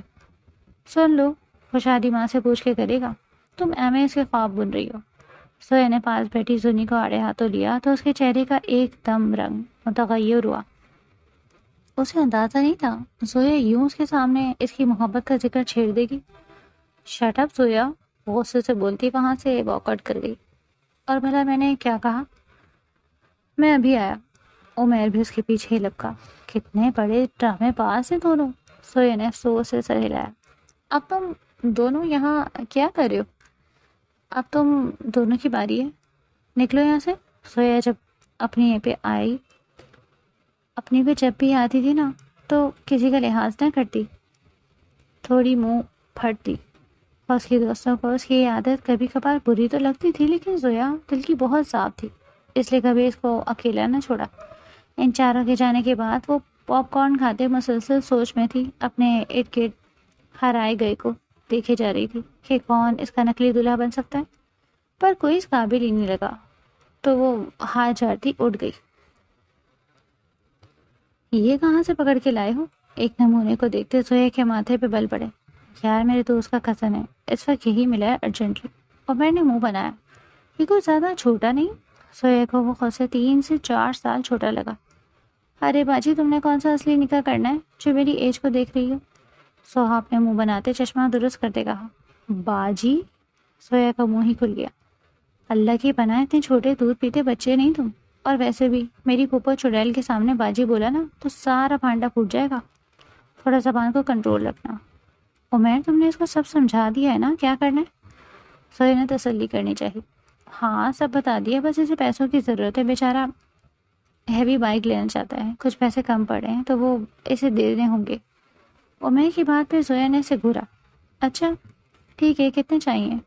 سن لو، وہ شادی ماں سے پوچھ کے کرے گا، تم ایم اے کے خواب بن رہی ہو۔ سویا نے پاس بیٹھی زنی کو آڑے ہاتھوں لیا تو اس کے چہرے کا ایک دم رنگ متغیر ہوا۔ اسے اندازہ نہیں تھا زویا یوں اس کے سامنے اس کی محبت کا ذکر چھیڑ دے گی۔ شٹ اپ زویا، غصے سے بولتی وہاں سے واک آؤٹ کر گئی۔ اور بھلا میں نے کیا کہا؟ میں ابھی آیا۔ عمیر بھی اس کے پیچھے ہی لپکا۔ کتنے بڑے ڈرامے باز ہیں دونوں، سویا نے افسوس سے سر ہلایا۔ اب تم دونوں یہاں کیا کر رہے ہو؟ اب تم دونوں کی باری ہے، نکلو یہاں سے۔ سویا جب اپنی پہ جب بھی آتی تھی نا تو کسی کا لحاظ نہ کرتی، تھوڑی منہ پھٹتی، اور اس کی دوستوں کو اس کی یہ عادت کبھی کبھار بری تو لگتی تھی، لیکن زویا دل کی بہت صاف تھی، اس لیے کبھی اس کو اکیلا نہ چھوڑا۔ ان چاروں کے جانے کے بعد وہ پاپ کارن کھاتے مسلسل سوچ میں تھی، اپنے ارد گرد ہرائے گئے کو دیکھے جا رہی تھی کہ کون اس کا نقلی دلہا بن سکتا ہے، پر کوئی اس قابل ہی نہیں لگا، تو وہ ہاتھ جھاڑتی اٹھ گئی۔ یہ کہاں سے پکڑ کے لائے ہو؟ ایک نمونے کو دیکھتے زویا کے ماتھے پہ بل پڑے۔ یار میرے دوست کا کزن ہے، اس وقت یہی ملا ہے ارجنٹلی، اور میں نے منہ بنایا۔ یہ کوئی زیادہ چھوٹا نہیں؟ سویا کو وہ خود سے 3 سے 4 سال چھوٹا لگا۔ ارے باجی، تم نے کون سا اصلی نکاح کرنا ہے جو میری ایج کو دیکھ رہی ہو؟ سوہاب نے منہ بناتے چشمہ درست کرتے کہا۔ باجی؟ سویا کا منہ ہی کھل گیا۔ اللہ کی پناہ، اتنے چھوٹے دودھ پیتے بچے نہیں تم، اور ویسے بھی میری پھوپھو چڑیل کے سامنے باجی بولا نا تو سارا بھانڈا پھوٹ جائے گا، تھوڑا زبان کو کنٹرول رکھنا۔ عمیر، تم نے اس کو سب سمجھا دیا ہے نا کیا کرنا ہے؟ سویا نے تسلی کرنی چاہیے۔ ہاں سب بتا دیا، بس اسے پیسوں کی ضرورت ہے، بیچارہ ہیوی بائک لینا چاہتا ہے، کچھ پیسے کم پڑے ہیں تو وہ اسے دینے ہوں گے۔ عمیر کی بات پہ زویا نے اسے گھورا۔ اچھا ٹھیک ہے، کتنے چاہیے؟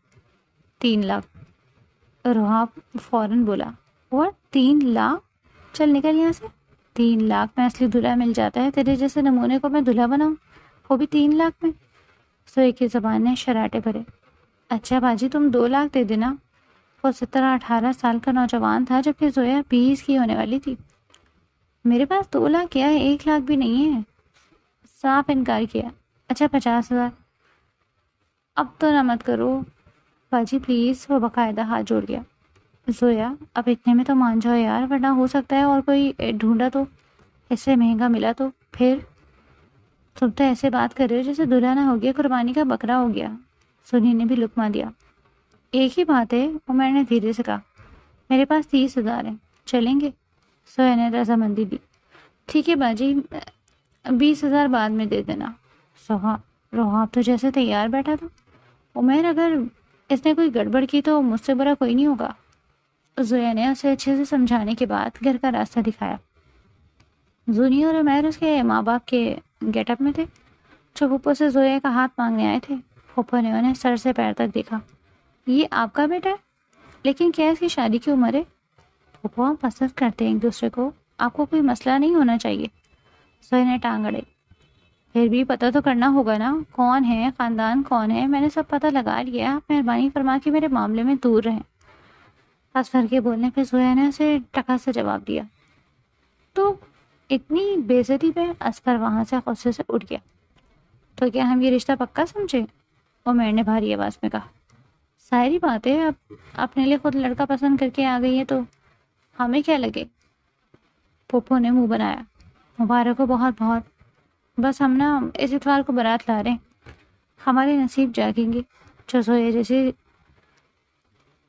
3 لاکھ۔ روحاب فوراً بولا، اور 3 لاکھ؟ چل نکل یہاں سے۔ 3 لاکھ میں اصلی دلہا مل جاتا ہے؟ تیرے جیسے نمونے کو میں دلہا بناؤں، وہ بھی 3 لاکھ میں؟ سوئے کی زبان نے شراٹے بھرے۔ اچھا باجی، تم 2 لاکھ دے دینا۔ وہ 17-18 سال کا نوجوان تھا جبکہ زویا 20 کی ہونے والی تھی۔ میرے پاس 2 لاکھ کیا ہے، 1 لاکھ بھی نہیں ہے، صاف انکار کیا۔ اچھا 50,000۔ اب تو نہ مت کرو باجی پلیز، وہ باقاعدہ ہاتھ جوڑ گیا۔ زویا اب اتنے میں تو مان جاؤ یار، ورنہ ہو سکتا ہے اور کوئی ڈھونڈا تو، اس سے مہنگا ملا تو پھر؟ تم تو ایسے بات کر رہے ہو جیسے دلہا نہ ہو گیا قربانی کا بکرا ہو گیا۔ سنی نے بھی لقمہ دیا۔ ایک ہی بات ہے، عمر نے دھیرے سے کہا۔ میرے پاس 30,000 ہیں، چلیں گے؟ سویا نے رضامندی دی۔ ٹھیک ہے باجی، 20,000 بعد میں دے دینا۔ روحاب تو جیسے تیار بیٹھا تھا۔ عمیر، اگر اس نے کوئی گڑبڑ کی تو مجھ سے برا کوئی نہیں ہوگا۔ زویا نے اسے اچھے سے سمجھانے کے بعد گھر کا راستہ دکھایا۔ زونی اور عمیر اس کے ماں باپ کے گیٹ اپ میں تھے، جو پھوپھو سے زویا کا ہاتھ مانگنے آئے تھے۔ پھوپھو نے انہیں سر سے پیر تک دیکھا۔ یہ آپ کا بیٹا ہے؟ لیکن کیا اس کی شادی کی عمر ہے؟ پھوپھو ہم پسند کرتے ہیں ایک دوسرے کو، آپ کو کوئی مسئلہ نہیں ہونا چاہیے۔ زویا نے ٹانگ اڑائی۔ پھر بھی پتہ تو کرنا ہوگا نا، کون ہے، خاندان کون ہے؟ میں نے سب پتہ لگا لیا، آپ مہربانی فرما کے میرے معاملے میں دور رہیں۔ اصغر کے بولنے پہ زویا نے اسے ٹکا سے جواب دیا۔ تو اتنی بے عزتی پہ؟ اصغر وہاں سے غصے سے اٹھ گیا۔ تو کیا ہم یہ رشتہ پکا سمجھے؟ عمیر نے بھاری آواز میں کہا۔ ظاہری بات ہے، اب اپنے لیے خود لڑکا پسند کر کے آ گئی ہے تو ہمیں کیا لگے؟ پھوپھو نے منہ بنایا۔ مبارک ہو بہت بہت، بس ہم نا اس اتوار کو بارات لا رہے ہیں، ہمارے نصیب جاگیں گے، جو زویا جیسی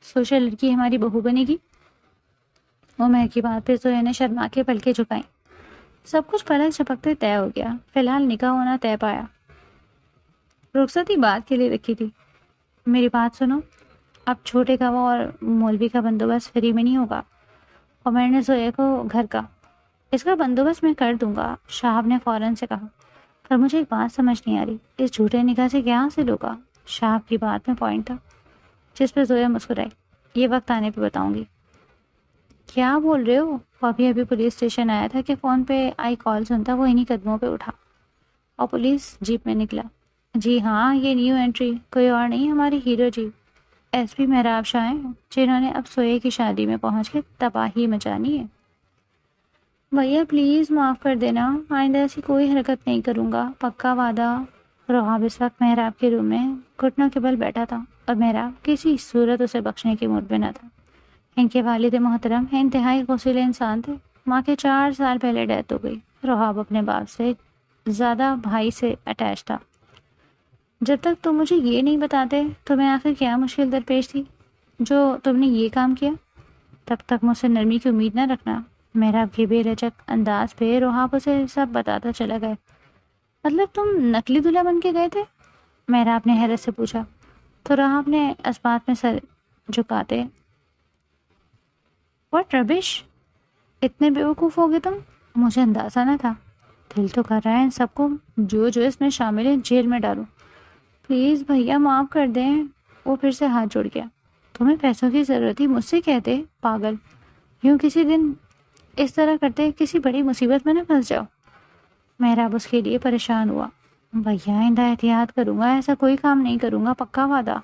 سوشل لڑکی ہماری بہو بنے گی۔ عمیر کی بات پہ زویا نے شرما کے پلکیں جھکائیں۔ سب کچھ پلک جھپکتے طے ہو گیا، فی الحال نکاح ہونا طے پایا۔ رخصتی بات کے لیے رکھی تھی۔ میری بات سنو، اب چھوٹے کا وہ اور مولوی کا بندوبست فری میں نہیں ہوگا۔ عمیر نے زویا کو گھر کا اس کا بندوبست میں کر دوں گا، شہاب نے فوراً سے کہا۔ پر مجھے ایک بات سمجھ نہیں آ رہی، اس جھوٹے نکاح سے کیا حاصل ہوگا؟ شہاب کی بات میں پوائنٹ تھا، جس پہ زویا مسکرائی۔ یہ وقت آنے پہ بتاؤں گی۔ کیا بول رہے ہو؟ وہ ابھی پولیس اسٹیشن آیا تھا کہ فون پہ آئی کال سنتا وہ انہی قدموں پہ اٹھا اور پولیس جیپ میں نکلا۔ جی ہاں، یہ نیو انٹری کوئی اور نہیں، ہماری ہیرو جی ایس پی مہراب شاہ ہیں، جنہوں نے اب سوئے کی شادی میں پہنچ کے تباہی مچانی ہے۔ بھیا پلیز معاف کر دینا، آئندہ ایسی کوئی حرکت نہیں کروں گا، پکا وعدہ۔ روحاب اس وقت مہراب کے روم میں گھٹنوں کے بل بیٹھا تھا اور مہراب کسی صورت اسے بخشنے کے موڈ میں نہ تھا۔ ان کے والد محترم انتہائی غصیل انسان تھے۔ ماں کے 4 سال پہلے ڈیتھ ہو گئی۔ روحاب اپنے باپ سے زیادہ بھائی سے اٹیچ تھا۔ جب تک تم مجھے یہ نہیں بتاتے تمہیں آخر کیا مشکل درپیش تھی جو تم نے یہ کام کیا، تب تک مجھ سے نرمی کی امید نہ رکھنا۔ مہراب کے بے لچک انداز پہ روحاب اسے سب بتاتا چلا گیا۔ مطلب تم نقلی دلہا بن کے گئے تھے؟ مہراب نے حیرت سے پوچھا تو روحاب نے اس بات میں سر جھکاتے، واٹ ربش، اتنے بیوقوف ہو گئے تم، مجھے اندازہ نہ تھا۔ دل تو کر رہا ہے ان سب کو جو اس میں شامل ہے جیل میں ڈالوں۔ پلیز بھیا معاف کر دیں۔ وہ پھر سے ہاتھ جوڑ گیا۔ تمہیں پیسوں کی ضرورت تھی، مجھ سے کہتے، پاگل، یوں کسی دن اس طرح کرتے کسی بڑی مصیبت میں نہ پھنس جاؤ۔ مہراب اس کے لیے پریشان ہوا۔ بھیا آئندہ احتیاط کروں گا، ایسا کوئی کام نہیں کروں گا، پکا وعدہ۔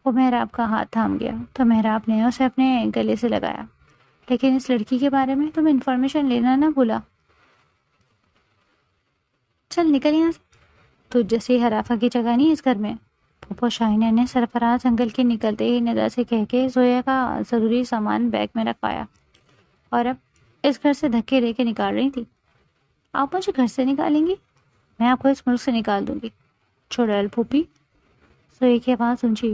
وہ مہراب کا ہاتھ تھام گیا تو مہراب نے اسے اپنے گلے سے لگایا۔ لیکن اس لڑکی کے بارے میں تم انفارمیشن لینا نہ بھولا۔ چل نکل یہاں سے، تجھ جیسی حرافہ کی جگہ نہیں اس گھر میں۔ پھوپھو شاہینہ نے سرفراز انکل کے نکلتے ہی ندا سے کہہ کے زویا کا ضروری سامان بیگ میں رکھوایا اور اب اس گھر سے دھکے دے کے نکال رہی تھی۔ آپ مجھے گھر سے نکالیں گی؟ میں آپ کو اس ملک سے نکال دوں گی۔ چڑیل پھوپھی، زویا کی آواز سنچی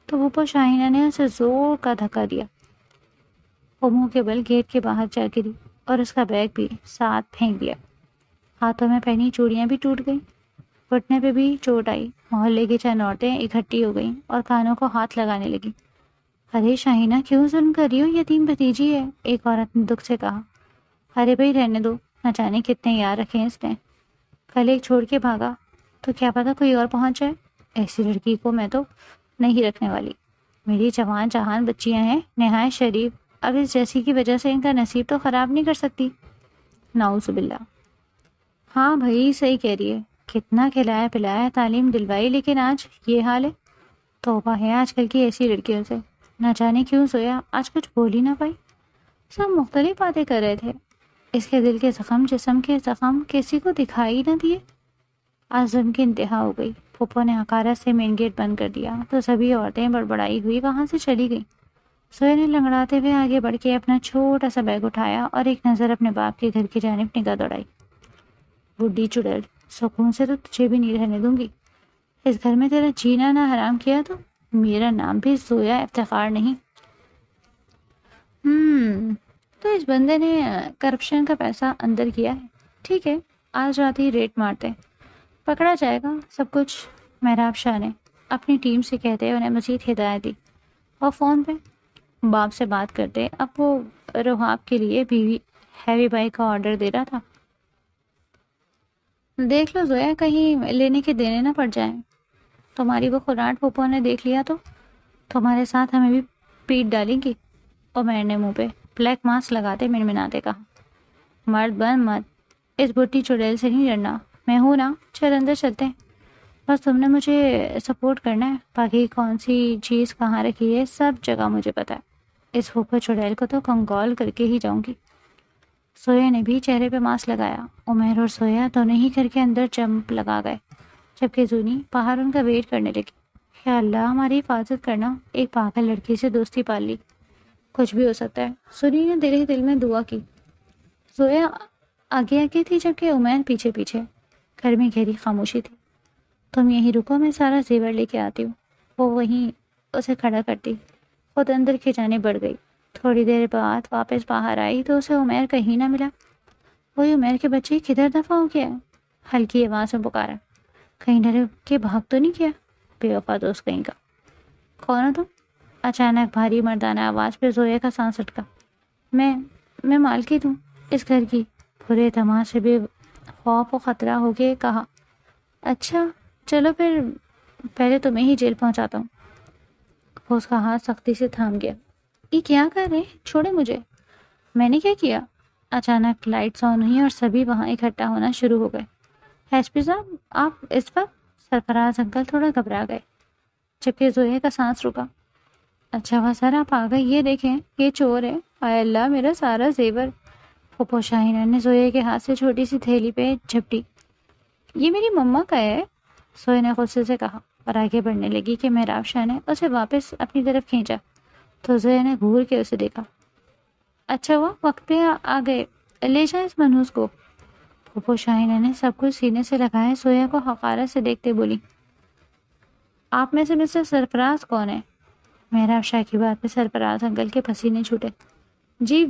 تو پھوپھو شاہینہ نے اسے زور کا دھکا دیا۔ وہ منہ کے بل گیٹ کے باہر جا گری اور اس کا بیگ بھی ساتھ پھینک دیا۔ ہاتھوں میں پہنی چوڑیاں بھی ٹوٹ گئیں، گھٹنے پہ بھی چوٹ آئی۔ محلے کی چند عورتیں اکٹھی ہو گئیں اور کانوں کو ہاتھ لگانے لگیں۔ ارے شاہینہ کیوں ظلم کر رہی ہو، یتیم بھتیجی ہے، ایک عورت نے دکھ سے کہا۔ ارے بھائی رہنے دو، نہ جانے کتنے یار رکھے ہیں اس نے، کل ایک چھوڑ کے بھاگا تو کیا پتا کوئی اور پہنچ جائے۔ ایسی لڑکی کو میں تو نہیں رکھنے والی۔ میری جوان جہان بچیاں ہیں، نہایت شریف، اب اس جیسی کی وجہ سے ان کا نصیب تو خراب نہیں کر سکتی۔ نعوذ باللہ۔ ہاں بھائی صحیح کہہ رہی ہے، کتنا کھلایا پلایا تعلیم دلوائی، لیکن آج یہ حال ہے۔ توبہ ہے آج کل کی ایسی لڑکیوں سے، نہ جانے کیوں سویا آج کچھ بول ہی نہ پائی۔ سب مختلف باتیں کر رہے تھے، اس کے دل کے زخم جسم کے زخم کسی کو دکھائی نہ دیے۔ آج ظلم کی انتہا ہو گئی۔ پھوپھو نے حقارت سے مین گیٹ بند کر دیا تو سبھی عورتیں بڑبڑائی ہوئی وہاں سے چلی گئیں۔ سویا نے لنگڑاتے ہوئے آگے بڑھ کے اپنا چھوٹا سا بیگ اٹھایا اور ایک نظر اپنے باپ کے گھر کی جانب نگاہ دوڑائی۔ بڈھی چڑیل، سکون سے تو تجھے بھی نہیں رہنے دوں گی۔ اس گھر میں تیرا جینا نہ حرام کیا تو میرا نام بھی زویا افتخار نہیں۔ تو اس بندے نے کرپشن کا پیسہ اندر کیا ہے، ٹھیک ہے، آج رات ہی ریٹ مارتے، پکڑا جائے گا سب کچھ۔ مہراب شاہ نے اپنی ٹیم سے کہتے انہیں مزید ہدایت دی اور فون پہ باپ سے بات کرتے اب وہ روحاب کے لیے بیوی ہیوی بائک کا آرڈر دے رہا تھا۔ دیکھ لو زویا کہیں لینے کے دینے نہ پڑ جائیں، تمہاری وہ خوراٹ پھوپھو نے دیکھ لیا تو تمہارے ساتھ ہمیں بھی پیٹ ڈالیں گی۔ عمیر نے منہ پہ بلیک ماسک لگاتے منمناتے کہا، مرد بن مت، اس بھٹی چڑیل سے نہیں ڈرنا، میں ہوں نا، چل اندر چلتے ہیں، بس تم نے مجھے سپورٹ کرنا ہے، باقی کون سی چیز کہاں رکھی ہے سب جگہ مجھے پتا ہے، اس پھوپھو چڑیل کو تو کنگال کر کے ہی جاؤں گی۔ سویا نے بھی چہرے پہ ماسک لگایا۔ عمیر اور سویا دونوں ہی کر کے اندر جمپ لگا گئے، جبکہ زونی باہر ان کا ویٹ کرنے لگی۔ یا اللہ ہماری حفاظت کرنا، ایک پاگل لڑکی سے دوستی پال لی، کچھ بھی ہو سکتا ہے۔ سنی نے دل ہی دل میں دعا کی۔ زویا آگے آگے تھی جبکہ عمیر پیچھے پیچھے۔ گھر میں گہری خاموشی تھی۔ تم یہیں رکو، میں سارا زیور لے کے آتی ہوں۔ وہ وہیں اسے کھڑا کرتی خود اندر کی جانب بڑھ گئی۔ تھوڑی دیر بعد واپس باہر آئی تو اسے عمیر کہیں نہ ملا۔ وہی عمیر کے بچے کدھر دفع ہو گیا؟ ہلکی آواز میں پکارا۔ کہیں ڈر کے بھاگ تو نہیں کیا؟ بے وفا دوست کہیں کا۔ کون ہو تم؟ اچانک بھاری مردانہ آواز پہ زویا کا سانس اٹکا۔ میں مالکن ہوں اس گھر کی، پورے اعتماد سے بے خوف و خطرہ ہو کے کہا۔ اچھا چلو پھر پہلے تمہیں ہی جیل پہنچاتا ہوں۔ اس کا ہاتھ سختی سے تھام گیا۔ یہ کیا کر رہے ہیں؟ چھوڑے مجھے۔ میں نے کیا کیا؟ اچانک لائٹس آن ہوئی اور سبھی وہاں اکٹھا ہونا شروع ہو گئے۔ ایس پی صاحب آپ اس وقت؟ سرفراز انکل تھوڑا گھبرا گئے جبکہ زویا کا سانس رکا۔ اچھا ہوا سر آپ آ گئے، یہ دیکھیں یہ چور ہے، اے اللہ میرا سارا زیور۔ پھوپھو شاہینہ نے زویا کے ہاتھ سے چھوٹی سی تھیلی پہ جھپٹی۔ یہ میری مما کا ہے، زویا نے غصے سے کہا اور آگے بڑھنے لگی کہ محراب شاہ نے اسے واپس اپنی طرف کھینچا تو زویا نے گھور کے اسے دیکھا۔ اچھا ہوا وقت پہ آ گئے، لے جائیں اس منحوس کو۔ پھوپھو شاہینہ نے سب کچھ سینے سے لگائے زویا کو حقارت سے دیکھتے بولی۔ آپ میں سے مسٹر سرفراز کون ہے؟ محراب شاہ کی بات پہ سرفراز انکل کے پسینے چھوٹے۔ جی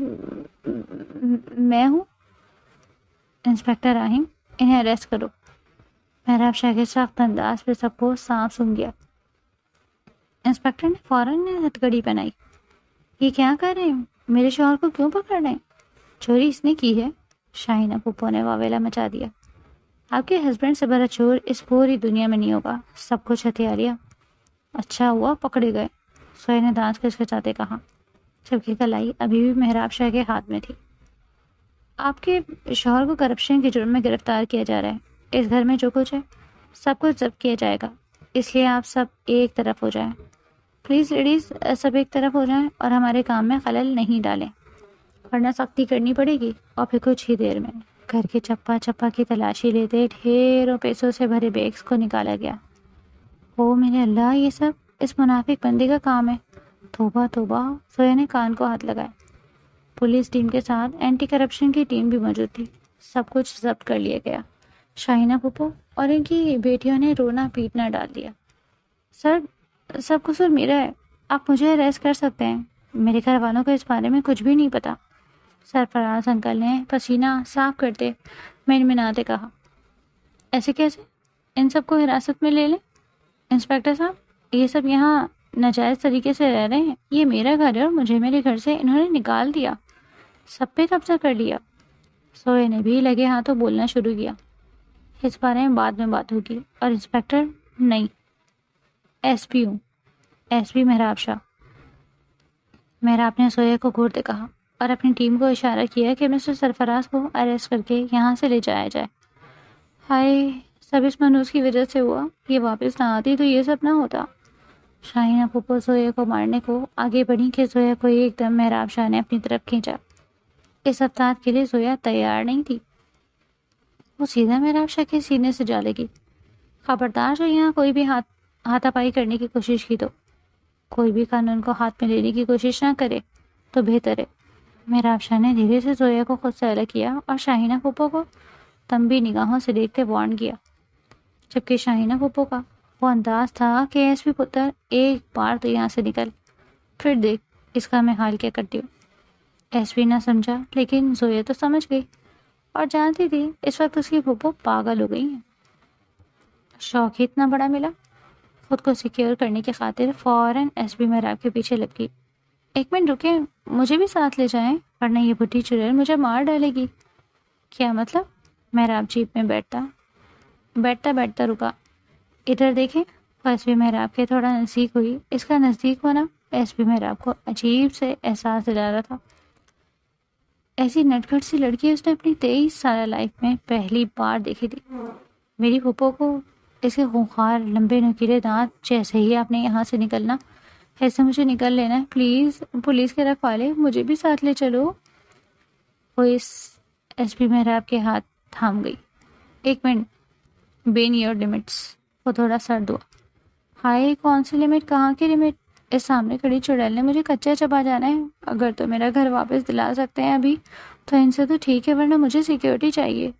میں ہوں انسپکٹر راہیم، انہیں اریسٹ کرو۔ محراب شاہ کے سخت انداز پہ سب کو سانپ سن گیا۔ انسپکٹر نے فوراً ہتھ کڑی پہنائی۔ یہ کیا کر رہے ہیں؟ میرے شوہر کو کیوں پکڑ رہے ہیں؟ چوری اس نے کی ہے، شاہینہ پھوپھو نے واویلا مچا دیا۔ آپ کے ہسبینڈ سے بڑا چور اس پوری دنیا میں نہیں ہوگا، سب کچھ ہتھیا لیا۔ اچھا ہوا پکڑے گئے، سویا نے دانت کھچکھچاتے کہا جبکہ کلائی ابھی بھی محراب شاہ کے ہاتھ میں تھی۔ آپ کے شوہر کو کرپشن کے جرم میں گرفتار کیا جا رہا ہے، اس گھر میں جو کچھ ہے سب کچھ ضبط کیا جائے گا، اس لیے آپ سب ایک طرف ہو جائیں، پلیز لیڈیز سب ایک طرف ہو جائیں اور ہمارے کام میں خلل نہیں ڈالیں، ورنہ سختی کرنی پڑے گی۔ اور پھر کچھ ہی دیر میں گھر کے چپا چپا کی تلاشی لیتے ڈھیروں پیسوں سے بھرے بیگس کو نکالا گیا۔ او میرے اللہ، یہ سب اس منافق بندے کا کام ہے، توبہ توبہ۔ سویا نے کان کو ہاتھ لگائے۔ پولیس ٹیم کے ساتھ اینٹی کرپشن کی ٹیم بھی موجود تھی، سب کچھ ضبط کر لیا گیا۔ شاہینہ پھوپھو اور ان کی بیٹیوں نے رونا پیٹنا ڈال دیا۔ سر سب قصور میرا ہے، آپ مجھے اریسٹ کر سکتے ہیں، میرے گھر والوں کو اس بارے میں کچھ بھی نہیں پتا۔ سرفراز انکل نے پسینہ صاف کرتے منمناتے کہا۔ ایسے کیسے؟ ان سب کو حراست میں لے لیں؟ انسپکٹر صاحب یہ سب یہاں ناجائز طریقے سے رہ رہے ہیں، یہ میرا گھر ہے اور مجھے میرے گھر سے انہوں نے نکال دیا، سب پہ قبضہ کر لیا۔ سوئے نے بھی لگے ہاتھوں بولنا شروع کیا۔ اس بارے میں بعد میں بات ہوگی، اور انسپکٹر نہیں، ایس پی ہوں، ایس پی محراب شاہ۔ محراب نے سویا کو گھورتے کہا اور اپنی ٹیم کو اشارہ کیا کہ مسٹر سرفراز کو اریسٹ کر کے یہاں سے لے جایا جائے۔ ہائے سب اس منحوس کی وجہ سے ہوا، یہ واپس نہ آتی تو یہ سب نہ ہوتا۔ شاہینہ پھوپھو زویا کو مارنے کو آگے بڑھی کہ زویا کو ایک دم محراب شاہ نے اپنی طرف کھینچا۔ اس ہفتاد کے لیے زویا تیار نہیں تھی، وہ سیدھا محراب شاہ کے سینے سے جا لگی۔ خبردار جو یہاں کوئی بھی ہاتھا پائی کرنے کی کوشش کی تو کوئی بھی قانون کو ہاتھ میں لینے کی کوشش نہ کرے تو بہتر ہے۔ محراب شاہ نے دھیرے سے زویا کو خود سے الگ کیا اور شاہینہ پھوپھو کو تنبی نگاہوں سے دیکھتے وارن کیا، جبکہ شاہینہ پھوپھو کا وہ انداز تھا کہ ایس پی پتر ایک بار تو یہاں سے نکل، پھر دیکھ اس کا میں حال کیا کرتی ہوں۔ ایس پی نہ سمجھا لیکن زویا تو سمجھ گئی اور جانتی تھی اس وقت اس کی پھوپھو پاگل ہو گئی ہیں۔ شوق ہی اتنا بڑا ملا، خود کو سیکیور کرنے کی خاطر فوراً ایس پی محراب کے پیچھے لگ گئی۔ ایک منٹ رکیں، مجھے بھی ساتھ لے جائیں ورنہ یہ بڈھی چڑیل مجھے مار ڈالے گی۔ کیا مطلب؟ محراب جیپ میں بیٹھتا رکا۔ ادھر دیکھیں۔ ایس پی محراب کے تھوڑا نزدیک ہوئی، اس کا نزدیک ہونا ایس پی محراب کو عجیب سے احساس دلا رہا تھا۔ ایسی نٹکھٹ سی لڑکی اس نے اپنی 23 سالہ لائف میں پہلی بار دیکھی تھی۔ میری پھوپھو کو اس کے خونخوار لمبے نوکیلے دانت، جیسے ہی آپ نے یہاں سے نکلنا ایسے مجھے نکل لینا ہے، پلیز پولیس کے رکھوالے مجھے بھی ساتھ لے چلو۔ وہ اس ایس پی محراب کے ہاتھ تھام گئی۔ ایک منٹ، بین یور لمٹس۔ وہ تھوڑا سرد ہوا۔ ہائے کون سی لمٹ، کہاں کی لمٹ؟ اس سامنے کھڑی چڑیل نے مجھے کچا چبا جانا ہے، اگر تو میرا گھر واپس دلا سکتے ہیں ابھی تو ان سے تو ٹھیک ہے، ورنہ مجھے سیکیورٹی چاہیے،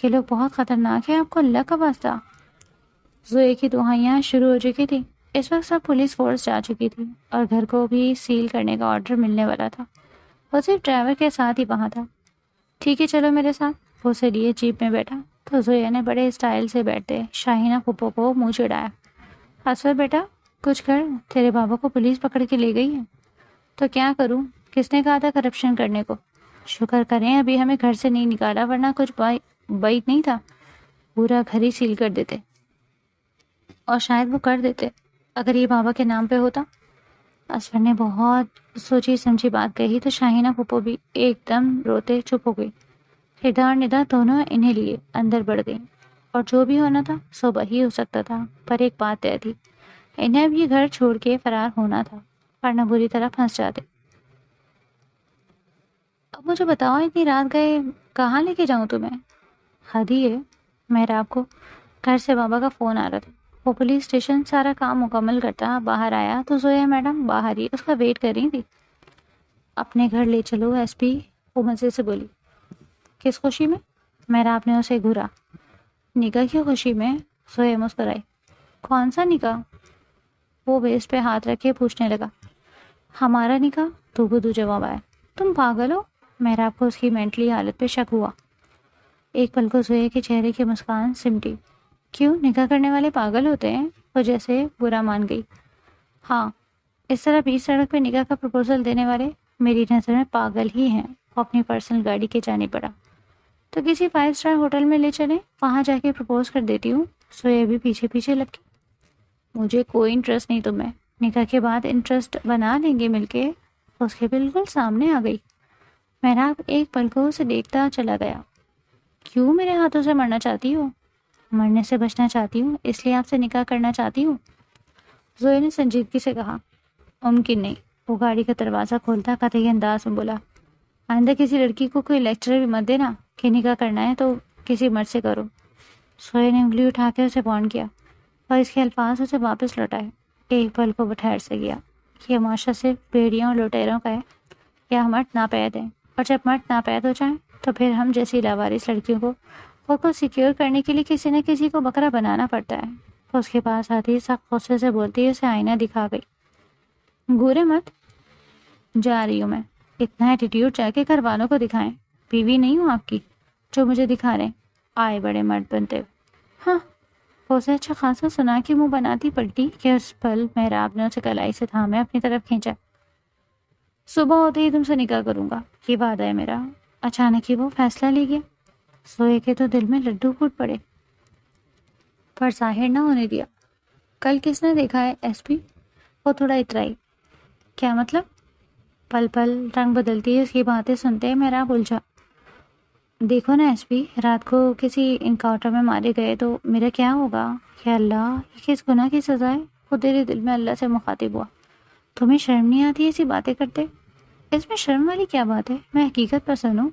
یہ لوگ بہت خطرناک ہے، آپ کو اللہ کا واسطہ۔ زویا کی دعائیاں شروع ہو چکی تھی۔ اس وقت سب پولیس فورس جا چکی تھی اور گھر کو بھی سیل کرنے کا آرڈر ملنے والا تھا، وہ صرف ڈرائیور کے ساتھ ہی وہاں تھا۔ ٹھیک ہے چلو میرے ساتھ۔ وہ اسے لیے جیپ میں بیٹھا تو زویا نے بڑے اسٹائل سے بیٹھتے شاہینہ پھوپھو کو منہ چڑھایا۔ اسفر بیٹا کچھ کر، تیرے بابا کو پولیس پکڑ کے لے گئی ہے۔ تو کیا کروں؟ کس نے کہا تھا کرپشن کرنے کو؟ شکر کریں ابھی ہمیں گھر سے نہیں نکالا، ورنہ کچھ بعید نہیں تھا، پورا گھر ہی سیل کر دیتے۔ اور شاید وہ کر دیتے اگر یہ بابا کے نام پہ ہوتا۔ اسفر نے بہت سوچی سمجھی بات کہی تو شاہینہ پھپھو بھی ایک دم روتے چپ ہو گئی۔ ہدا اور ندا دونوں انہیں لیے اندر بڑھ گئیں، اور جو بھی ہونا تھا صبح ہی ہو سکتا تھا، پر ایک بات طے تھی، انہیں اب یہ گھر چھوڑ کے فرار ہونا تھا، ورنہ بری طرح پھنس جاتے۔ اب مجھے بتاؤ، اتنی رات گئے کہاں لے کے جاؤں تمہیں؟ حد ہی ہے، محراب کو گھر سے بابا کا فون آ رہا تھا، وہ پولیس اسٹیشن سارا کام مکمل کرتا باہر آیا تو زویا میڈم باہر ہی اس کا ویٹ کر رہی تھی۔ اپنے گھر لے چلو ایس پی، وہ مزے سے بولی۔ کس خوشی میں؟ محراب نے اسے گھورا۔ نکاح کی خوشی میں، زویا مسکرائی۔ کون سا نکاح؟ وہ ویسٹ پہ ہاتھ رکھے پوچھنے لگا۔ ہمارا نکاح، تو بدو جواب آیا۔ تم پاگل ہو؟ محراب کو اس کی مینٹلی حالت پہ شک ہوا۔ ایک پل کو زویا کے چہرے کی مسکان سمٹی۔ کیوں، نکاح کرنے والے پاگل ہوتے ہیں؟ وہ جیسے برا مان گئی۔ ہاں، اس طرح بیچ سڑک پہ نکاح کا پروپوزل دینے والے میری نظر میں پاگل ہی ہیں۔ وہ اپنی پرسنل گاڑی کے جانے پڑا۔ تو کسی 5 اسٹار ہوٹل میں لے چلیں، وہاں جا کے پروپوز کر دیتی ہوں۔ سویا بھی پیچھے پیچھے لپکی۔ مجھے کوئی انٹرسٹ نہیں تمہیں، نکاح کے بعد انٹرسٹ بنا لیں گے مل کے۔ اس کے بالکل سامنے آ گئی۔ محراب ایک پل کو اسے دیکھتا چلا گیا۔ کیوں میرے ہاتھوں سے مرنا چاہتی ہو؟ مرنے سے بچنا چاہتی ہوں، اس لیے آپ سے نکاح کرنا چاہتی ہوں، زویا نے سنجیدگی سے کہا۔ ممکن نہیں، وہ گاڑی کا دروازہ کھولتا قطعی انداز میں بولا۔ آئندہ کسی لڑکی کو کوئی لیکچر بھی مت دینا کہ نکاح کرنا ہے تو کسی مرد سے کرو۔ زویا نے انگلی اٹھا کے اسے وارن کیا، اور اس کے الفاظ اسے واپس لوٹائے۔ ایک پل کو وہ ٹھہر سے گیا۔ یہ معاشرہ صرف بھیڑیوں اور لوٹیروں کا ہے، یا مرد ناپید ہیں، اور جب مرد ناپید ہو جائیں تو پھر ہم جیسی لاوارث لڑکیوں کو خود کو سیکیور کرنے کے لیے کسی نہ کسی کو بکرا بنانا پڑتا ہے۔ اس کے پاس آتی سخت غصے سے بولتی اسے آئینہ دکھا گئی۔ گورے مت، جا رہی ہوں میں۔ اتنا ایٹیٹیوڈ جا کے گھر والوں کو دکھائیں، بیوی نہیں ہوں آپ کی جو مجھے دکھا رہے، آئے بڑے مرد بنتے ہوئے۔ ہاں، اسے اچھا خاصا سنا کہ منہ بناتی پلٹی کہ اس پل محراب نے اسے کلائی سے تھامے اپنی طرف کھینچا۔ صبح ہوتے ہی تم سے نکاح کروں گا، یہ وعدہ ہے میرا۔ اچانک ہی وہ فیصلہ لے گیا۔ سوئے کے تو دل میں لڈو پھوٹ پڑے، پر ظاہر نہ ہونے دیا۔ کل کس نے دیکھا ہے ایس پی؟ وہ تھوڑا اترائی۔ کیا مطلب؟ پل پل رنگ بدلتی ہے اس کی باتیں سنتے محراب الجھا۔ دیکھو نا ایس پی، رات کو کسی انکاؤنٹر میں مارے گئے تو میرا کیا ہوگا؟ یا اللہ، یہ کس گناہ کی سزا ہے؟ وہ تیرے دل میں اللہ سے مخاطب ہوا۔ تمہیں شرم نہیں آتی ایسی باتیں کرتے؟ اس میں شرم والی کیا بات ہے؟ میں حقیقت پسند ہوں۔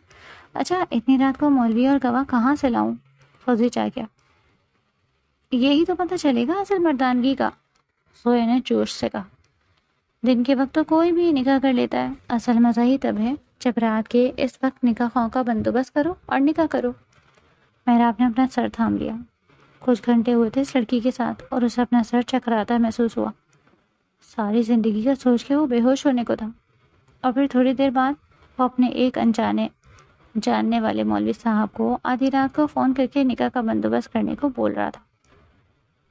اچھا، اتنی رات کو مولوی اور گواہ کہاں سے لاؤں؟ فوزی چاہ گیا۔ یہی تو پتہ چلے گا اصل مردانگی کا، سویا نے جوش سے کہا۔ دن کے وقت تو کوئی بھی نکاح کر لیتا ہے، اصل مزہ ہی تب ہے جب رات کے اس وقت نکاح خواہوں کا بندوبست کرو اور نکاح کرو۔ محراب نے اپنا سر تھام لیا۔ کچھ گھنٹے ہوئے تھے اس لڑکی کے ساتھ اور اسے اپنا سر چکراتا محسوس ہوا۔ ساری زندگی کا سوچ کے وہ بے ہوش ہونے کو تھا، اور پھر تھوڑی دیر بعد وہ اپنے ایک جاننے والے مولوی صاحب کو آدھی رات کو فون کر کے نکاح کا بندوبست کرنے کو بول رہا تھا۔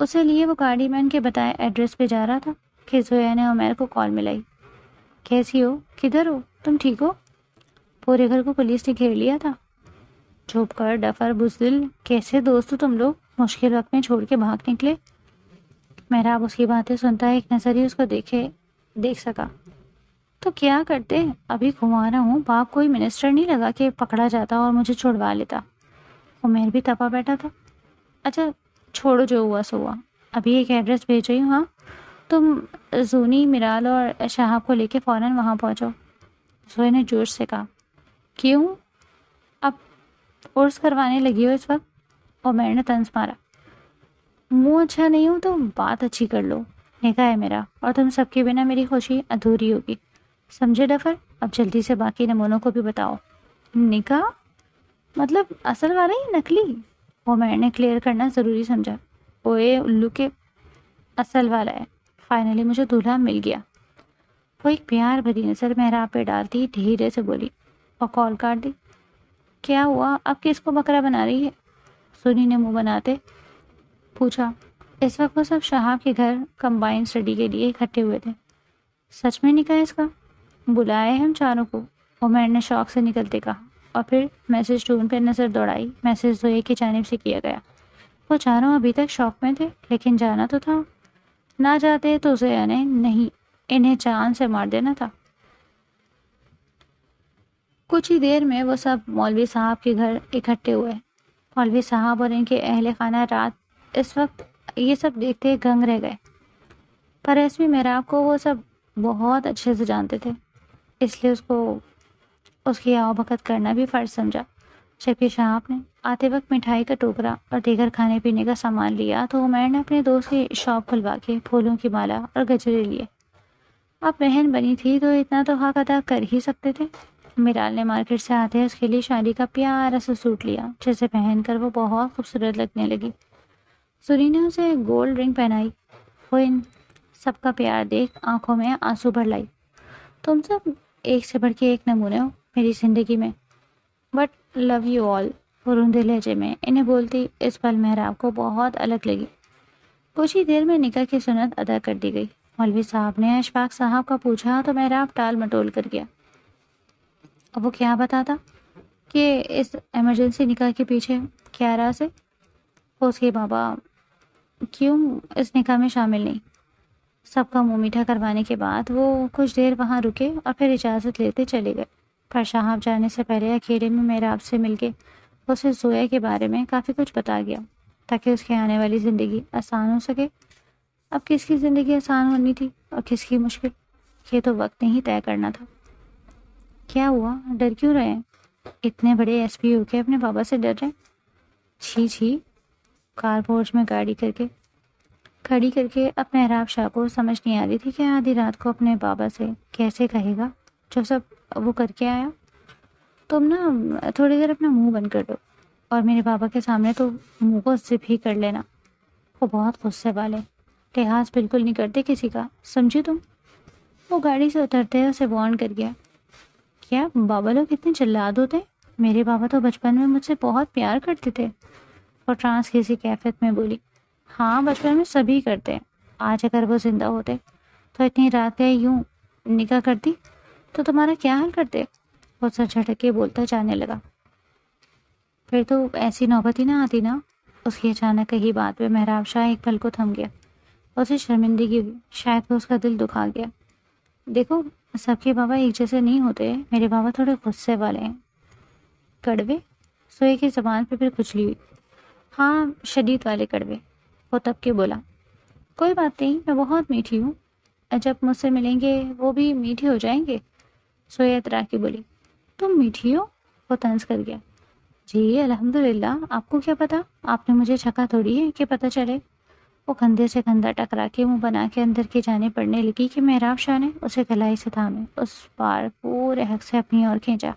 اسے لیے وہ گاڑی میں ان کے بتائے ایڈریس پہ جا رہا تھا کہ زویا نے عمیر کو کال ملائی۔ کیسی ہو؟ کدھر ہو؟ تم ٹھیک ہو؟ پورے گھر کو پولیس نے گھیر لیا تھا۔ چھپ کر ڈفر بزدل، کیسے دوست تم لوگ، مشکل وقت میں چھوڑ کے بھاگ نکلے۔ محراب اس کی باتیں سنتا ہے، ایک نظر ہی اس کو دیکھ سکا۔ تو کیا کرتے، ابھی گھما رہا ہوں، باپ کوئی منسٹر نہیں لگا کہ پکڑا جاتا اور مجھے چھڑوا لیتا۔ عمیر بھی تپا بیٹھا تھا۔ اچھا چھوڑو، جو ہوا سو ہوا، ابھی ایک ایڈریس بھیج رہی ہوں، ہاں تم زونی میرال اور شہاب کو لے کے فوراً وہاں پہنچو۔ زویا نے جوش سے کہا۔ کیوں، اب عرس کروانے لگی ہو اس وقت؟ عمیر نے طنز مارا۔ منہ اچھا نہیں ہوں تو بات اچھی کر لو، نکاح ہے میرا، اور تم سب کے بنا میری خوشی ادھوری ہوگی، سمجھے ڈفر؟ اب جلدی سے باقی نمونوں کو بھی بتاؤ۔ نکاح مطلب اصل والا ہی نکلی؟ عمیر نے کلیئر کرنا ضروری سمجھا۔ اوئے الو کے اصل والا ہے، فائنلی مجھے دولہا مل گیا۔ وہ ایک پیار بھری نظر محراب پہ ڈالتی دھیرے سے بولی، اور کال کاٹ دی۔ کیا ہوا، اب کس کو بکرا بنا رہی ہے؟ سونی نے منہ بناتے پوچھا۔ اس وقت وہ سب شہاب کے گھر کمبائن اسٹڈی کے لیے اکٹھے ہوئے تھے۔ سچ میں نکاح اس کا؟ بلائے ہم چاروں کو، عمر نے شوق سے نکلتے کہا، اور پھر میسج ٹون پہ نظر دوڑائی۔ میسج زویا کی جانب سے کیا گیا۔ وہ چاروں ابھی تک شوق میں تھے، لیکن جانا تو تھا۔ نہ جاتے تو زویا نے نہیں انہیں چاند سے مار دینا تھا۔ کچھ ہی دیر میں وہ سب مولوی صاحب کے گھر اکٹھے ہوئے۔ مولوی صاحب اور ان کے اہل خانہ رات اس وقت یہ سب دیکھتے گنگ رہ گئے۔ پر ایسوی محراب کو وہ سب بہت اچھے سے جانتے تھے، اس لیے اس کی آؤ بھگت کرنا بھی فرض سمجھا۔ جبکہ شہاب نے آتے وقت مٹھائی کا ٹوکرا اور دیگر کھانے پینے کا سامان لیا تو عمیر نے اپنے دوست کی شاپ کھلوا کے پھولوں کی مالا اور گجرے لیے۔ اب بہن بنی تھی تو اتنا تو حق ادا کر ہی سکتے تھے۔ میرال نے مارکیٹ سے آتے اس کے لیے شادی کا پیارا سا سوٹ لیا، جسے پہن کر وہ بہت خوبصورت لگنے لگی۔ سری نے اسے گولڈ رنگ پہنائی۔ وہ ان سب کا پیار دیکھ آنکھوں میں آنسو بھر لائی۔ تم سب ایک سے بڑھ کے ایک نمونے ہو میری زندگی میں، بٹ لو یو آل، وہ روندے لہجے میں انہیں بولتی اس پل محراب کو بہت الگ لگی۔ کچھ ہی دیر میں نکاح کی سنت ادا کر دی گئی۔ مولوی صاحب نے اشفاق صاحب کا پوچھا تو محراب ٹال مٹول کر گیا۔ اب وہ کیا بتاتا کہ اس ایمرجنسی نکاح کے پیچھے کیا راز ہے؟ اس کے بابا کیوں اس نکاح میں شامل نہیں؟ سب کا منہ میٹھا کروانے کے بعد وہ کچھ دیر وہاں رکے اور پھر اجازت لیتے چلے گئے۔ پر صاحب جانے سے پہلے اکیلے میں محراب سے مل کے اسے زویا کے بارے میں کافی کچھ بتا گیا تاکہ اس کی آنے والی زندگی آسان ہو سکے۔ اب کس کی زندگی آسان ہونی تھی اور کس کی مشکل، یہ تو وقت نے ہی طے کرنا تھا۔ کیا ہوا؟ ڈر کیوں رہے ہیں؟ اتنے بڑے ایس پی ہو کے اپنے بابا سے ڈر رہے ہیں؟ چھی چھی، کار پورچ میں کھڑی کر کے اپنے محراب شاہ کو سمجھ نہیں آ رہی تھی کہ آدھی رات کو اپنے بابا سے کیسے کہے گا جو سب وہ کر کے آیا۔ تم نا تھوڑی دیر اپنا منہ بند کر دو اور میرے بابا کے سامنے تو منہ کو زپ ہی کر لینا، وہ بہت غصے والے، لحاظ بالکل نہیں کرتے کسی کا، سمجھی تم؟ وہ گاڑی سے اترتے اسے وارن کر گیا۔ کیا بابا لوگ اتنے جلاد ہوتے؟ میرے بابا تو بچپن میں مجھ سے بہت پیار کرتے تھے۔ اور ٹرانس کسی کیفیت میں بولی، ہاں بچپن میں سبھی کرتے ہیں، آج اگر وہ زندہ ہوتے تو اتنی رات گئے یوں نکاح کرتی تو تمہارا کیا حال کرتے؟ وہ سر جھٹک کے بولتا جانے لگا۔ پھر تو ایسی نوبت ہی نہ آتی نا۔ اس کی اچانک کہی بات پہ محراب شاہ ایک پل کو تھم گیا۔ اسے شرمندگی ہوئی، شاید کہ اس کا دل دکھا گیا۔ دیکھو سب کے بابا ایک جیسے نہیں ہوتے، میرے بابا تھوڑے غصے والے ہیں۔ کڑوے؟ سوئے کی زبان پہ پھر کچلی ہوئی۔ ہاں شدید والے کڑوے، وہ تب کے بولا۔ کوئی بات نہیں، میں بہت میٹھی ہوں، جب مجھ سے ملیں گے وہ بھی میٹھے ہو جائیں گے۔ سویا اترا کے بولی۔ تم میٹھی ہو؟ وہ طنز کر گیا۔ جی الحمدللہ، آپ کو کیا پتا؟ آپ نے مجھے چھکا تھوڑی ہے کہ پتہ چلے۔ وہ کندھے سے کندھا ٹکرا کے منہ بنا کے اندر کی جانب پڑنے لگی کہ محراب شاہ نے اسے گلائی سے تھامے اس پار پورے حق سے اپنی اور کھینچا۔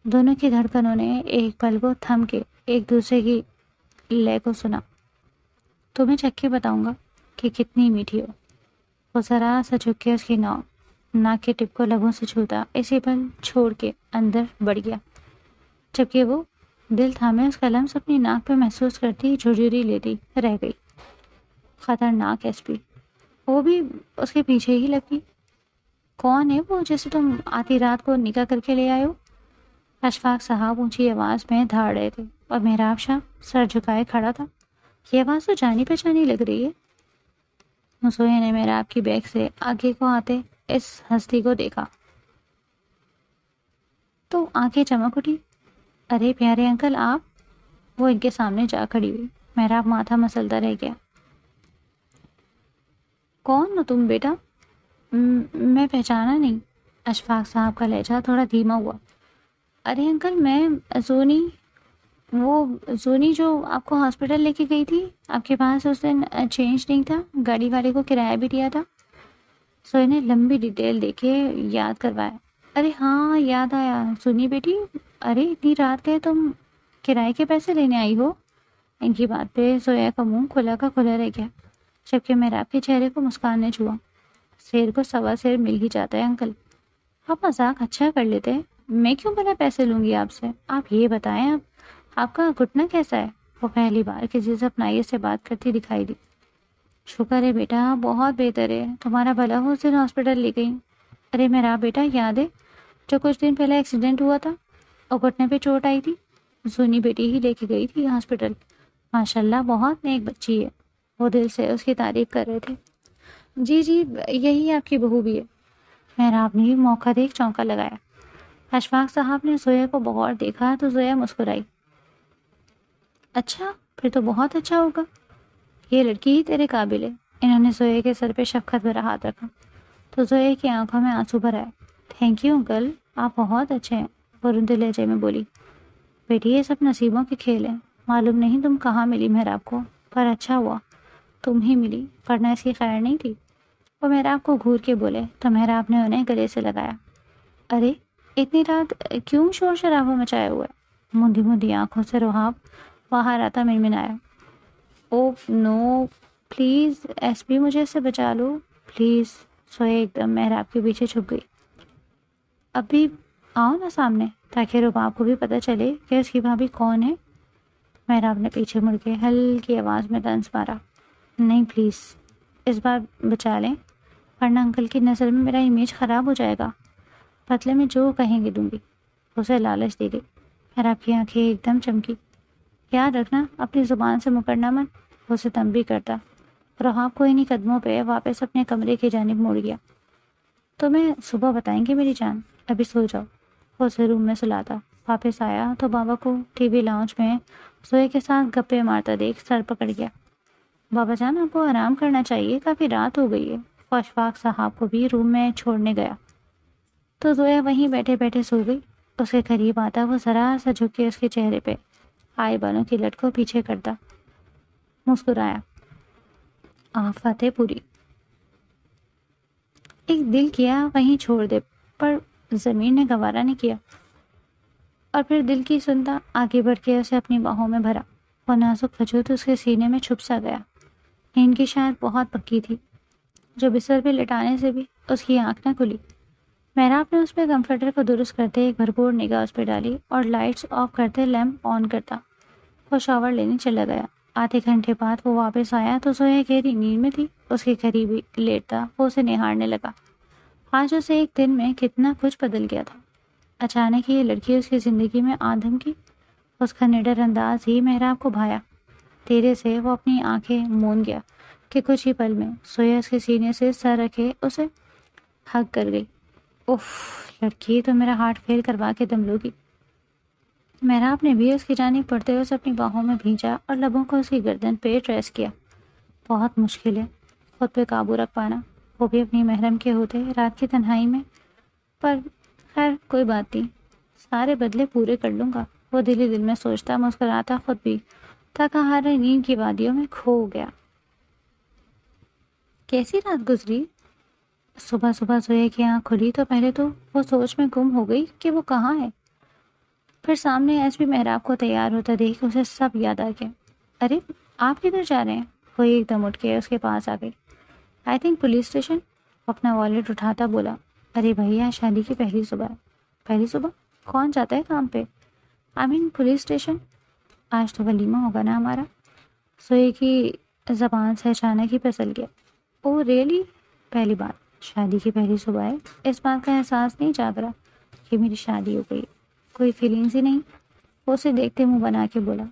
دونوں کی دھڑکنوں نے ایک پل کو تھم کے ایک دوسرے کی لے کو سنا۔ تمہیں چکھ کے بتاؤں گا کہ کتنی میٹھی ہو۔ وہ ذرا سا جھک کے اس کی ناک کے ٹپ کو لبوں سے چھوتا اسی پل چھوڑ کے اندر بڑھ گیا، جبکہ وہ دل تھامے اس کا لمس اپنی ناک پہ محسوس کرتی جھرجھری لیتی رہ گئی۔ خطرناک ایس پی، وہ بھی اس کے پیچھے ہی لگی۔ کون ہے وہ جسے تم آتی رات کو نکاح کر کے لے آئے ہو؟ اشفاق صاحب اونچی آواز میں دھاڑ رہے تھے اور محراب شاہ سر جھکائے کھڑا تھا۔ یہ آواز تو جانی پہچانی لگ رہی ہے۔ مسویا نے محراب کی بیگ سے آگے کو آتے اس ہستی کو دیکھا تو آنکھیں چمک اٹھی۔ ارے پیارے انکل آپ! وہ ان کے سامنے جا کھڑی ہوئی۔ محراب ماتھا مسلتا رہ گیا۔ کون ہو تم بیٹا؟ میں پہچانا نہیں۔ اشفاق صاحب کا لہجہ تھوڑا دھیما ہوا۔ ارے انکل میں زونی جو آپ کو ہاسپٹل لے کے گئی تھی، آپ کے پاس اس دن چینج نہیں تھا، گاڑی والے کو کرایہ بھی دیا تھا۔ سوئی نے لمبی ڈیٹیل دے کے یاد کروایا۔ ارے ہاں یاد آیا، سنی بیٹی، ارے اتنی رات گئے تم کرائے کے پیسے لینے آئی ہو؟ ان کی بات پہ سویا کا منہ کھلا کا کھلا رہ گیا، جبکہ محراب کے چہرے کو مسکان نے چھوا۔ شیر کو سوا شیر مل ہی جاتا ہے انکل، آپ مذاق اچھا کر لیتے، میں کیوں بنا پیسے لوں گی آپ سے؟ آپ یہ بتائیں آپ کا گھٹنا کیسا ہے؟ وہ پہلی بار کسی سے اپنائیت سے بات کرتی دکھائی دی۔ شکر ہے بیٹا، بہت بہتر ہے، تمہارا بھلا ہو، اس دن ہاسپٹل لے گئی۔ ارے میرا بیٹا یاد ہے جو کچھ دن پہلے ایکسیڈنٹ ہوا تھا اور گھٹنے پہ چوٹ آئی تھی؟ سونی بیٹی ہی لے کے گئی تھی ہاسپٹل۔ ماشاء اللہ بہت نیک بچی ہے، وہ دل سے اس کی تعریف کر رہے تھے۔ جی جی، یہی آپ کی بہو بھی ہے۔ محراب نے بھی موقع دیکھ چونکا لگایا۔ اشفاق صاحب نے زویا کو بغور دیکھا تو زویا مسکرائی۔ اچھا، پھر تو بہت اچھا ہوگا، یہ لڑکی ہی تیرے قابل ہے۔ انہوں نے زویا کے سر پہ شفقت بھرا ہاتھ رکھا تو زویا کی آنکھوں میں آنسو بھر آئے۔ تھینک یو انکل، آپ بہت اچھے ہیں، وہ روندے لہجے میں بولی۔ بیٹی یہ سب نصیبوں کے کھیل ہیں، معلوم نہیں تم کہاں ملی محراب کو، پر اچھا ہوا تم ہی ملی، ورنہ اس کی خیر نہیں تھی۔ وہ محراب کو گھور کے بولے تو محراب نے انہیں گلے سے لگایا۔ ارے اتنی رات کیوں شور شرابہ مچایا ہوا ہے؟ مندی مندی آنکھوں سے روحاب باہر آتا منمنایا۔ او نو، پلیز ایس پی مجھے اس سے بچا لو پلیز۔ سوئے ایک دم محراب کے پیچھے چھپ گئی۔ ابھی آؤ نا سامنے تاکہ رباب کو بھی پتہ چلے کہ اس کی بھابھی کون ہے۔ محراب نے پیچھے مڑ کے ہلکی آواز میں طنز مارا۔ نہیں پلیز، اس بار بچا لیں، ورنہ انکل کی نظر میں میرا امیج خراب ہو جائے گا۔ بدلے میں جو کہیں گے دوں گی، اسے لالچ دی گئی۔ محراب کی آنکھیں ایک دم چمکی۔ یاد رکھنا اپنی زبان سے مکرنا مت، وہ اسے تنبیہ کرتا۔ رحاب کو انہی قدموں پہ واپس اپنے کمرے کی جانب موڑ گیا۔ تمہیں صبح بتائیں گے میری جان، ابھی سو جاؤ۔ وہ اسے روم میں سلاتا۔ واپس آیا تو بابا کو ٹی وی لاؤنج میں زوئے کے ساتھ گپے مارتا دیکھ سر پکڑ گیا۔ بابا جان آپ کو آرام کرنا چاہیے، کافی رات ہو گئی ہے۔ وہ اشفاق صاحب کو بھی روم میں چھوڑنے گیا تو زویا وہیں بیٹھے بیٹھے سو گئی۔ اس کے قریب آتا وہ ذرا سا جھک کے اس کے چہرے پہ آئے بالوں کی لٹ کو پیچھے کرتا مسکرایا۔ فتح پوری۔ ایک دل کیا وہیں چھوڑ دے، پر زمین نے گوارا نہیں کیا، اور پھر دل کی سنتا آگے بڑھ کے اسے اپنی باہوں میں بھرا۔ وہ نازک وجود اس کے سینے میں چھپ سا گیا۔ نیند کی شاید بہت پکی تھی، جو بستر پہ لٹانے سے بھی اس کی آنکھ نہ کھلی۔ محراب نے اس پہ کمفرٹر کو درست کرتے ایک بھرپور نگاہ اس پہ ڈالی اور لائٹس آف کرتے لیمپ آن کرتا وہ شاور لینے چلا گیا۔ آدھے گھنٹے بعد وہ واپس آیا تو زویا گہری نیند میں تھی۔ اس کے قریب لیٹتا وہ اسے نہارنے لگا۔ آج اسے ایک دن میں کتنا کچھ بدل گیا تھا۔ اچانک یہ لڑکی اس کی زندگی میں آدم کی۔ اس کا نڈر انداز ہی محراب کو بھایا۔ تیرے سے وہ اپنی آنکھیں مون گیا کہ کچھ ہی پل میں زویا اس کے سینے سے سر رکھے اسے ہگ کر گئی۔ اف، لڑکی تو میرا ہارٹ فیل کروا کے دم لوگی۔ محراب نے بھی اس کی جانب پڑھتے ہوئے اسے اپنی باہوں میں بھینچا اور لبوں کو اس کی گردن پہ ٹریس کیا۔ بہت مشکل ہے خود پہ قابو رکھ پانا، وہ بھی اپنی محرم کے ہوتے رات کی تنہائی میں، پر خیر کوئی بات نہیں، سارے بدلے پورے کر لوں گا۔ وہ دل ہی دل میں سوچتا مسکراتا خود بھی تھکا نیند کی وادیوں میں کھو گیا۔ کیسی رات گزری؟ صبح صبح زویا کی آنکھ کھلی تو پہلے تو وہ سوچ میں گم ہو گئی کہ وہ کہاں ہے، پھر سامنے ایس پی محراب کو تیار ہوتا دیکھ اسے سب یاد آ گیا۔ ارے آپ کدھر جا رہے ہیں؟ وہ ایک دم اٹھ کے اس کے پاس آ گئی۔ آئی تھنک پولیس اسٹیشن، اپنا والیٹ اٹھاتا بولا۔ ارے بھیا شادی کی پہلی صبح ہے۔ پہلی صبح کون جاتا ہے کام پہ؟ پولیس اسٹیشن، آج تو ولیمہ ہوگا نا ہمارا۔ سوئے کی زبان سے اچانک ہی پھسل گیا۔ او ریئلی؟ پہلی بات شادی کی پہلی صبح ہے، اس بات کا احساس نہیں جاگ رہا کہ میری شادی ہو گئی، کوئی فیلنگز ہی نہیں۔ وہ اسے دیکھتے منہ بنا کے بولا،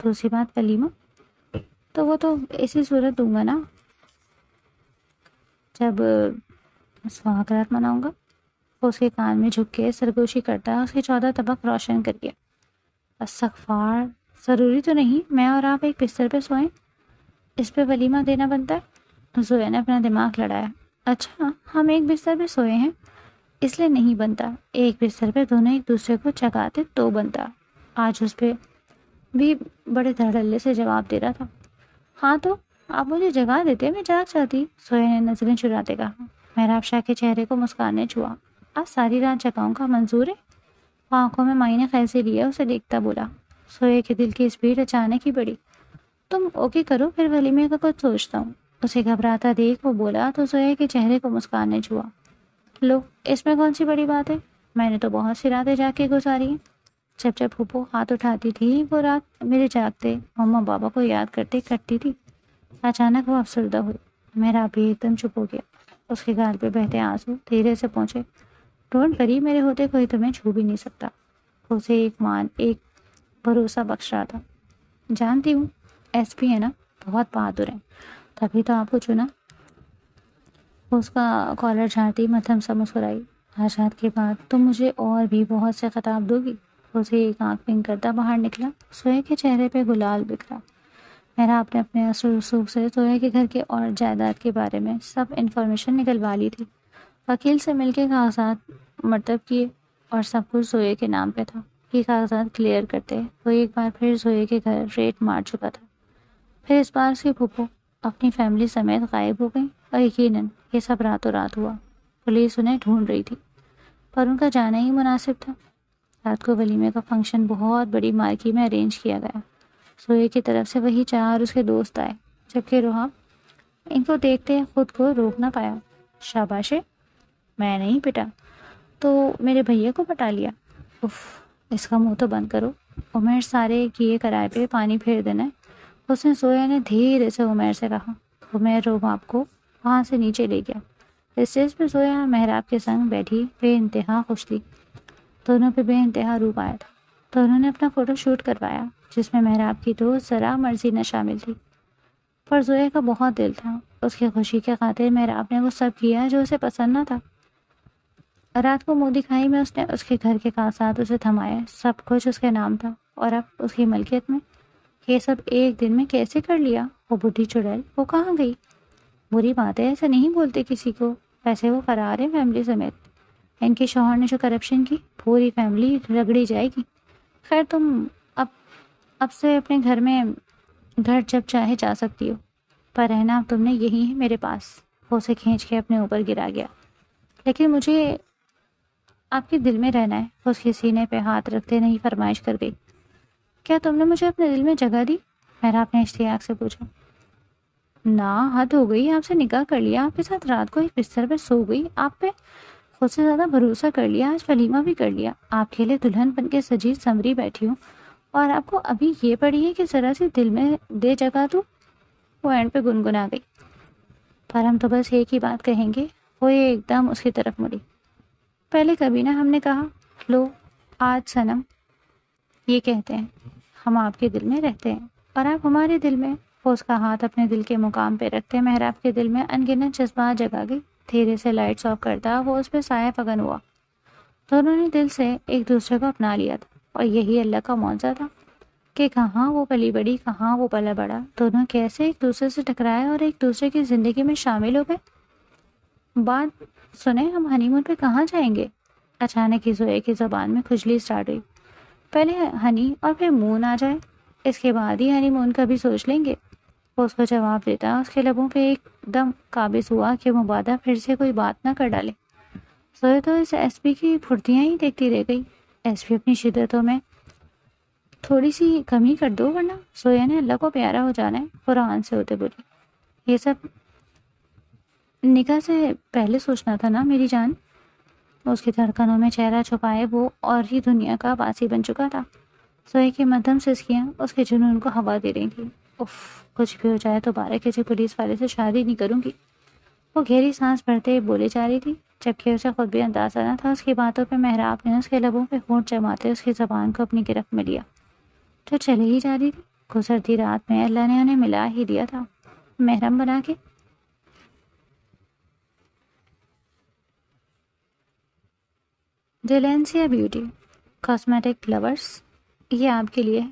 دوسری بات ولیمہ تو وہ تو اسی صورت دوں گا نا جب سہاگ رات مناؤں گا۔ وہ اس کے کان میں جھک کے سرگوشی کرتا اس کے 14 طبق روشن کر گیا۔ استغفار، ضروری تو نہیں میں اور آپ ایک بستر پہ سوئیں، اس پہ ولیمہ دینا بنتا ہے؟ زویا نے اپنا دماغ لڑایا۔ اچھا ہم ایک بستر پہ سوئے ہیں اس لیے نہیں بنتا، ایک بستر پہ دونوں ایک دوسرے کو جگاتے تو بنتا۔ آج اس پہ بھی بڑے دھڑلے سے جواب دے رہا تھا۔ ہاں تو آپ مجھے جگا دیتے، میں جاگ جاتی، زویا نے نظریں چراتے کہا۔ محراب شاہ کے چہرے کو مسکان نے چھوا۔ آج ساری رات جگاؤں کا منظور ہے؟ وہ آنکھوں میں معنی خیزی لیے اسے دیکھتا بولا۔ سوئے کے دل کی اسپیڈ اچانک ہی بڑھی۔ تم اوکے کرو پھر ولیمے کا کچھ سوچتا ہوں۔ اسے گھبراتا دیکھ وہ بولا تو سوئے کے چہرے کو مسکان نے چھوا۔ لو اس میں کون سی بڑی بات ہے، میں نے تو بہت سی راتیں جا کے گزاری ہیں۔ جب جب پھوپھو ہاتھ اٹھاتی تھی وہ رات میرے جاگتے مما بابا کو یاد کرتے کٹتی تھی۔ اچانک وہ افسردہ ہوئی۔ میرا بھی ایک دم چپ ہو گیا۔ اس کے گال پہ بہتے آنسو دھیرے سے پہنچے۔ ڈونٹ وری، میرے ہوتے کوئی تمہیں چھو بھی نہیں سکتا۔ اسے ایک بھروسہ بخش رہا تھا۔ جانتی ہوں ایس پی ہے نا، بہت بہادر ہے، تبھی تو آپ کو چنا۔ اس کا کالر جھاڑتی مدھم سا مسکرائی۔ آج رات کے بعد تم مجھے اور بھی بہت سے خطاب دو گی۔ اسے ایک آنکھ پنک کرتا باہر نکلا۔ سوہے کے چہرے پہ گلال بکھرا۔ میرا آپ نے اپنے اثر رسوخ سے سوہے کے گھر کے اور جائیداد کے بارے میں سب انفارمیشن نکلوا لی تھی۔ وکیل سے مل کے کاغذات مرتب کیے اور سب کچھ زوئے کے نام پہ تھا۔ یہ کاغذات کلیئر کرتے وہ ایک بار پھر زوئے کے گھر ریٹ مار چکا تھا۔ پھر اس بار سے پھوپھو اپنی فیملی سمیت غائب ہو گئی اور یقیناً یہ سب راتوں رات ہوا۔ پولیس انہیں ڈھونڈ رہی تھی پر ان کا جانا ہی مناسب تھا۔ رات کو ولیمے کا فنکشن بہت بڑی مارکی میں ارینج کیا گیا۔ سوئے کی طرف سے وہی 4 اس کے دوست آئے، جبکہ روحا ان کو دیکھتے خود کو روک نہ پایا۔ شاباش، میں نہیں پٹا تو میرے بھیا کو پٹا لیا۔ اف، اس کا منہ تو بند کرو۔ عمیر سارے کیے کرائے پہ پانی پھیر دینا ہے۔ اس نے سویا نے دھیرے سے عمیر سے کہا۔ عمیر روب آپ کو وہاں سے نیچے لے گیا۔ اسٹیج پہ سویا محراب کے سنگ بیٹھی بے انتہا خوش تھی۔ دونوں پہ بے انتہا روپ آیا تھا تو انہوں نے اپنا فوٹو شوٹ کروایا جس میں محراب کی تو ذرا مرضی نہ شامل تھی، پر زویا کا بہت دل تھا۔ اس کی خوشی کے خاطر محراب نے وہ سب کیا جو اسے پسند نہ تھا۔ رات کو منہ دکھائی میں اس نے اس کے گھر کے کاغذات اسے تھمائے۔ سب کچھ اس کے نام تھا اور اب اس کی ملکیت میں۔ یہ سب ایک دن میں کیسے کر لیا؟ وہ بڈھی چڑیل وہ کہاں گئی؟ بری بات ہے، ایسے نہیں بولتے کسی کو، ویسے وہ فرار ہے فیملی سمیت۔ ان کے شوہر نے جو کرپشن کی پوری فیملی رگڑی جائے گی۔ خیر تم اب سے اپنے گھر جب چاہے جا سکتی ہو، پر رہنا اب تم نے یہی ہے میرے پاس۔ وہ اسے کھینچ کے اپنے اوپر گرا گیا۔ لیکن مجھے آپ کے دل میں رہنا ہے، وہ اس کے سینے پہ ہاتھ رکھتے نہیں فرمائش کر گئی۔ کیا تم نے مجھے اپنے دل میں جگہ دی؟ محراب نے اشتیاق سے پوچھا۔ نہ، حد ہو گئی، آپ سے نکاح کر لیا، آپ کے ساتھ رات کو ایک بستر پہ سو گئی، آپ پہ خود سے زیادہ بھروسہ کر لیا، آج ولیمہ بھی کر لیا، آپ کے لیے دلہن بن کے سجی سنوری بیٹھی ہوں، اور آپ کو ابھی یہ پڑی ہے کہ ذرا سی دل میں دے جگہ دوں۔ وہ اینڈ پہ گنگنا گئی۔ پر ہم تو بس ایک ہی بات کہیں گے۔ وہ ایک دم اس کی طرف مڑی۔ پہلے کبھی نہ ہم نے کہا، لو آج صنم یہ کہتے ہیں، ہم آپ کے دل میں رہتے ہیں اور آپ ہمارے دل میں۔ وہ اس کا ہاتھ اپنے دل کے مقام پہ رکھتے محراب کے دل میں انگنت جذبات جگا گئی۔ دھیرے سے لائٹس آف کرتا وہ اس پہ سایہ فگن ہوا۔ دونوں نے دل سے ایک دوسرے کو اپنا لیا تھا اور یہی اللہ کا معجزہ تھا کہ کہاں وہ پلی بڑی کہاں وہ پلا بڑا، دونوں کیسے ایک دوسرے سے ٹکرائے اور ایک دوسرے کی زندگی میں شامل ہو گئے۔ بات سنیں، ہم ہنی مون پہ کہاں جائیں گے؟ اچانک ہی زوئے کی زبان میں کھجلی اسٹارٹ ہوئی۔ پہلے ہنی اور پھر مون آ جائے، اس کے بعد ہی ہنی مون کا بھی سوچ لیں گے۔ وہ اس کو جواب دیتا اس کے لبوں پہ ایک دم قابض ہوا کہ مبادہ پھر سے کوئی بات نہ کر ڈالے۔ زوئے تو اس ایس پی کی پھرتیاں ہی دیکھتی رہ گئی۔ ایس پی اپنی شدتوں میں تھوڑی سی کمی کر دو ورنہ زویا نے اللہ کو پیارا ہو جانا ہے، قرآن سے ہوتے بولی۔ یہ سب نکاح سے پہلے سوچنا تھا نا میری جان۔ اس کی دھڑکنوں میں چہرہ چھپائے وہ اور ہی دنیا کا باسی بن چکا تھا۔ زوئے کی مدھم سسکیاں اس کے جنون کو ہوا دے رہی تھی۔ اف، کچھ بھی ہو جائے تو 12 کسی پولیس والے سے شادی نہیں کروں گی۔ وہ گہری سانس بھرتے بولے جا رہی تھی، جبکہ اسے خود بھی اندازہ نہ تھا اس کی باتوں پہ محراب نے اس کے لبوں پہ ہونٹ جماتے اس کی زبان کو اپنی گرفت میں لیا، جو چلے ہی جا رہی تھی۔ گزرتی رات میں اللہ نے انہیں ملا ہی دیا تھا محرم بنا کے۔ ڈیلینسیا بیوٹی کاسمیٹک لورز، یہ آپ کے لیے ہے۔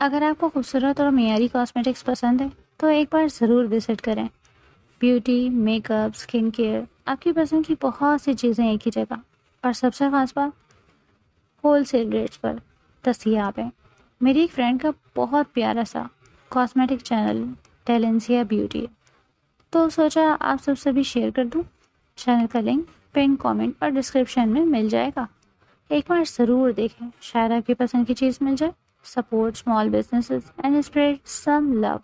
اگر آپ کو خوبصورت اور معیاری کاسمیٹکس پسند ہے تو ایک بار ضرور وزٹ کریں۔ بیوٹی، میک اپ، سکن کیئر، آپ کی پسند کی بہت سی چیزیں ایک ہی جگہ، اور سب سے خاص بات، ہول سیل ریٹس پر دستیاب ہیں۔ میری ایک فرینڈ کا بہت پیارا سا کاسمیٹک چینل ڈیلینسیا بیوٹی ہے، تو سوچا آپ سب سے بھی شیئر کر دوں۔ چینل کا لنک پن کامنٹ اور ڈسکرپشن میں مل جائے گا، ایک بار ضرور دیکھیں، شاید آپ کی پسند کی چیز مل جائے۔ Support small businesses and spread some love.